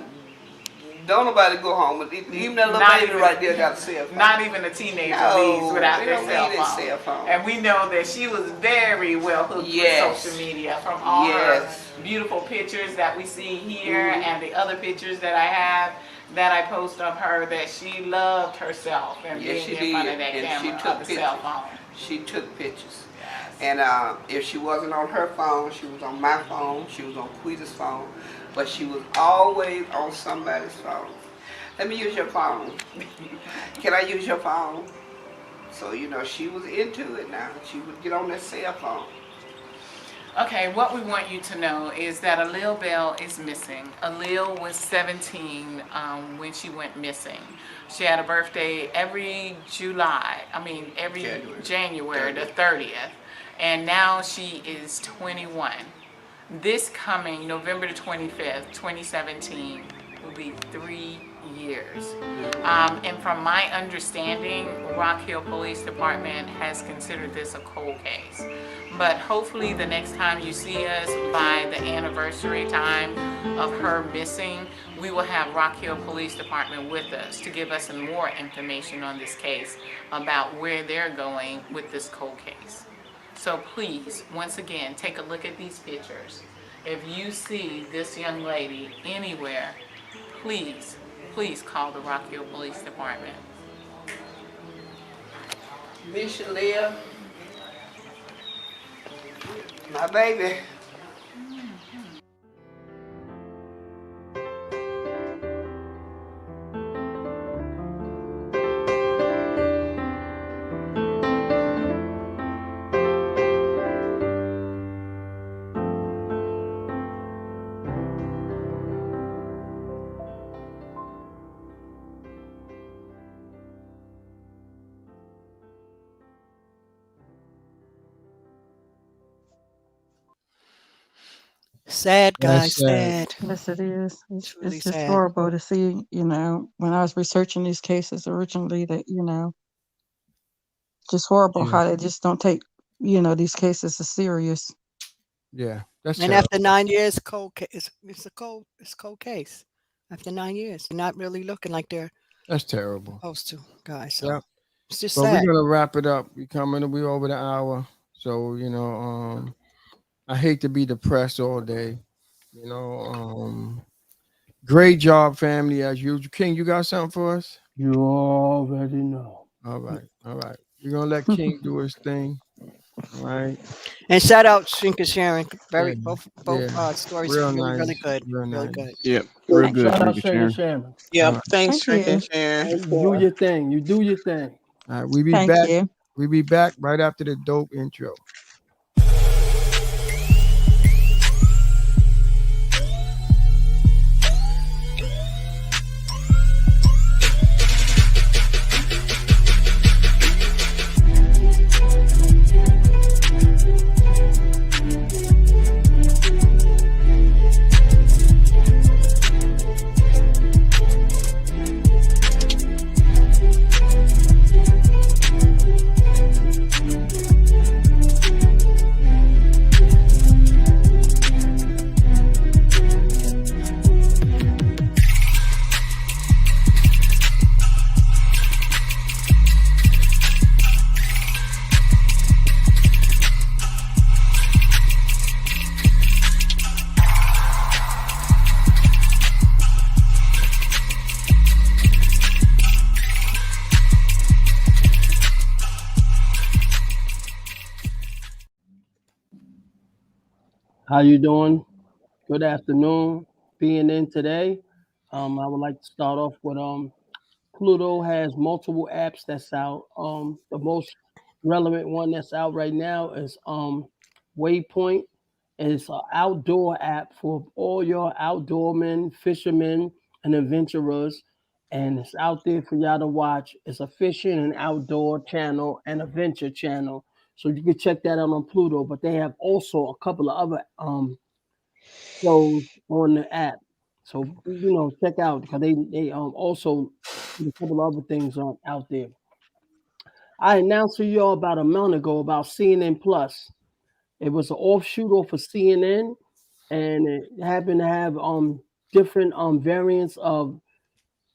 S9: don't nobody go home with it. Even that little
S8: Not
S9: baby
S8: even-
S9: right there got a cell phone.
S8: Not even a teenager
S9: No,
S8: leaves without
S9: they
S8: their
S9: don't
S8: cell
S9: need their
S8: phone.
S9: cell phone.
S8: And we know that she was very well hooked
S9: Yes.
S8: with social media, from all
S9: Yes.
S8: her beautiful pictures that we see here and the other pictures that I have that I post of her, that she loved herself and
S9: Yes,
S8: being
S9: she
S8: in front
S9: did.
S8: of that
S9: And she
S8: camera
S9: took
S8: of the cell
S9: pictures.
S8: phone.
S9: She took pictures.
S8: Yes.
S9: And if she wasn't on her phone, she was on my phone, she was on Quita's phone, but she was always on somebody's phone. Let me use your phone. Can I use your phone? So, you know, she was into it now. She would get on that cell phone.
S8: Okay, what we want you to know is that Aaliyah Bell is missing. Aaliyah was 17 when she went missing. She had a birthday every January the 30th. And now she is 21. This coming November the 25th, 2017, will be 3 years. And from my understanding, Rock Hill Police Department has considered this a cold case. But hopefully the next time you see us, by the anniversary time of her missing, we will have Rock Hill Police Department with us to give us some more information on this case about where they're going with this cold case. So please, once again, take a look at these pictures. If you see this young lady anywhere, please, please call the Rock Hill Police Department.
S9: Miss Aaliyah, my baby.
S2: Sad, guys,
S1: That's sad.
S2: sad.
S5: Yes, it is.
S2: Truly
S5: It's just
S2: sad.
S5: horrible to see, when I was researching these cases originally that, just horrible
S1: Yeah,
S5: how they just don't take, these cases as serious.
S1: yeah, that's
S2: And after
S1: terrible.
S2: 9 years, cold case. It's cold case. After 9 years, they're not really looking like they're
S1: That's terrible.
S2: supposed to, guys. So
S1: Yeah.
S2: it's just
S1: But we're
S2: sad.
S1: gonna wrap it up. We over the hour. So, I hate to be depressed all day. You know, great job, family, as usual. King, you got something for us?
S7: You already know.
S1: All right, all right. We're gonna let King do his thing. All right.
S2: And shout out Shrink and Sharon.
S1: Yeah,
S2: Very both
S1: yeah.
S2: stories
S1: Real
S2: really really
S1: nice.
S2: good.
S1: Real
S2: Really good.
S1: nice.
S6: Yep. Real
S5: Thank
S6: good,
S7: Shout
S5: you.
S7: out
S6: Shrinking
S7: Shannon
S6: Sharon.
S7: Shannon.
S1: All
S3: Yep.
S1: right.
S3: Thanks,
S5: Thank
S3: Shrink
S5: you.
S3: and Sharon.
S7: Do your thing. You do your thing.
S1: All right. We be
S5: Thank
S1: back.
S5: you.
S1: We be back right after the dope intro.
S7: How you doing? Good afternoon. Being in today. I would like to start off with Pluto has multiple apps that's out. The most relevant one that's out right now is Waypoint. It's an outdoor app for all your outdoormen, fishermen, and adventurers. And it's out there for y'all to watch. It's a fishing and outdoor channel and adventure channel. So you can check that out on Pluto. But they have also a couple of other shows on the app. So check out because they also put a couple of other things on out there. I announced to y'all about a month ago about CNN Plus. It was an offshoot off of CNN, and it happened to have different variants of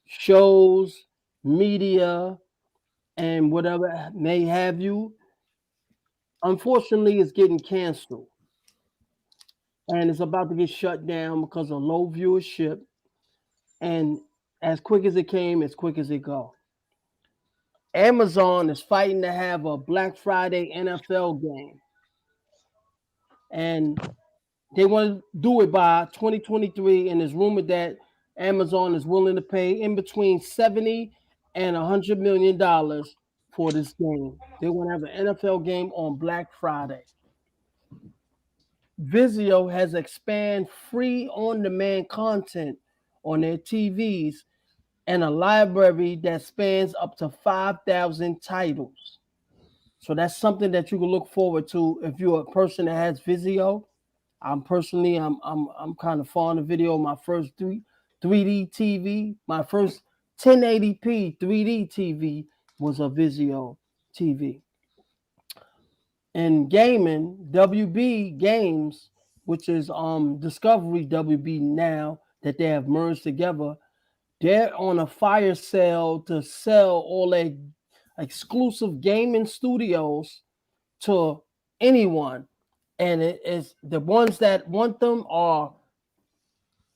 S7: shows, media, and whatever may have you. Unfortunately, it's getting canceled, and it's about to get shut down because of low viewership. And as quick as it came, as quick as it go. Amazon is fighting to have a Black Friday NFL game, and they want to do it by 2023. And it's rumored that Amazon is willing to pay in between 70 and $100 million for this game. They want to have an NFL game on Black Friday. Vizio has expanded free on-demand content on their TVs and a library that spans up to 5,000 titles. So that's something that you can look forward to if you're a person that has Vizio. I'm kind of fond of video. My first 3D TV, my first 1080p 3D TV was a Vizio TV. And gaming, WB Games, which is Discovery WB now that they have merged together, they're on a fire sale to sell all their exclusive gaming studios to anyone. And it is the ones that want them are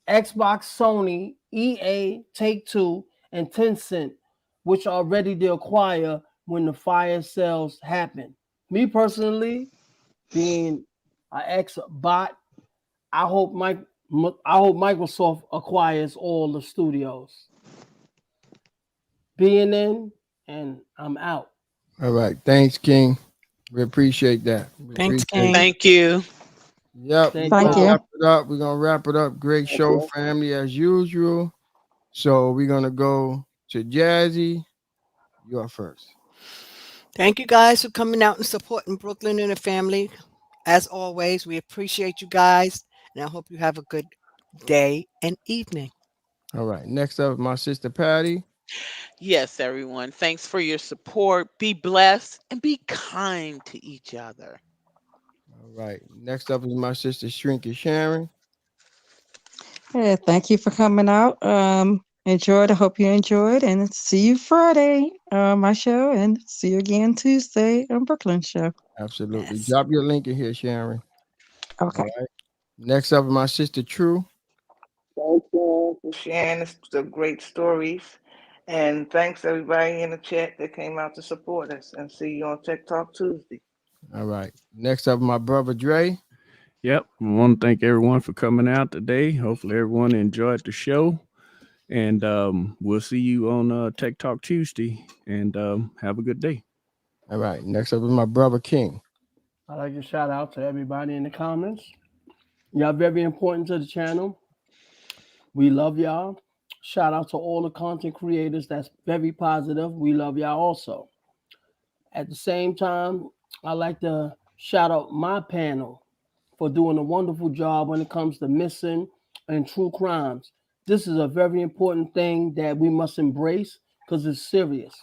S7: Xbox, Sony, EA, Take Two, and Tencent, which are ready to acquire when the fire sales happen. Me personally, being an ex bot, I hope Microsoft acquires all the studios. Being in, and I'm out.
S1: All right. Thanks, King. We appreciate that. We
S2: Thanks,
S1: appreciate
S2: King.
S1: it.
S3: Thank you.
S1: Yep, we're
S7: Thank
S5: Thank
S1: gonna
S5: you.
S7: y'all.
S1: wrap it up. We're gonna wrap it up. Great show,
S4: Okay.
S1: family, as usual. So we're gonna go to Jazzy. You're first.
S2: Thank you guys for coming out and supporting Brooklyn and the family. As always, we appreciate you guys, and I hope you have a good day and evening.
S1: All right. Next up, my sister Patty.
S3: Yes, everyone. Thanks for your support. Be blessed and be kind to each other.
S1: All right. Next up is my sister Shrinky Sharon.
S5: Yeah, thank you for coming out. Enjoyed. I hope you enjoyed, and see you Friday my show, and see you again Tuesday on Brooklyn show.
S1: Absolutely.
S2: Yes.
S1: Drop your link in here, Sharon. All
S5: Okay.
S1: right. Next up is my sister True.
S4: Thank you for sharing the great stories. And thanks everybody in the chat that came out to support us. And see you on Tech Talk Tuesday.
S1: All right. Next up, my brother Dre.
S6: Yep. I want to thank everyone for coming out today. Hopefully, everyone enjoyed the show. And we'll see you on Tech Talk Tuesday. And have a good day.
S1: All right. Next up is my brother King.
S7: I'd like to shout out to everybody in the comments. Y'all very important to the channel. We love y'all. Shout out to all the content creators. That's very positive. We love y'all also. At the same time, I'd like to shout out my panel for doing a wonderful job when it comes to missing and true crimes. This is a very important thing that we must embrace because it's serious.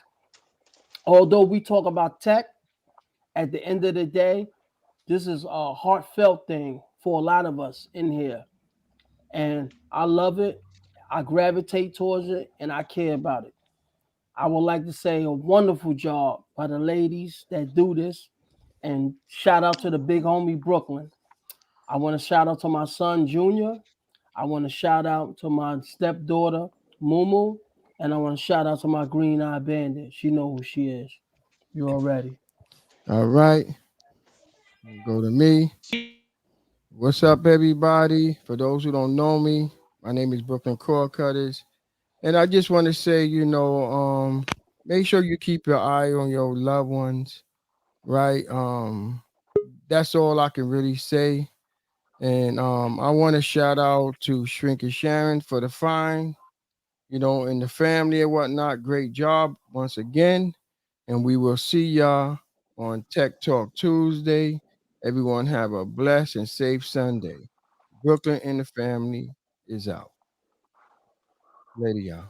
S7: Although we talk about tech, at the end of the day, this is a heartfelt thing for a lot of us in here. And I love it. I gravitate towards it and I care about it. I would like to say a wonderful job by the ladies that do this. And shout out to the big homie Brooklyn. I want to shout out to my son Junior. I want to shout out to my stepdaughter Mumu. And I want to shout out to my green eye bandit. She know who she is. You already.
S1: All right. Go to me. What's up, everybody? For those who don't know me, my name is Brooklyn Core Cutters. And I just want to say, make sure you keep your eye on your loved ones, right? That's all I can really say. And I want to shout out to Shrink and Sharon for the fine, and the family and whatnot. Great job once again. And we will see y'all on Tech Talk Tuesday. Everyone have a blessed and safe Sunday. Brooklyn and the family is out. Later, y'all.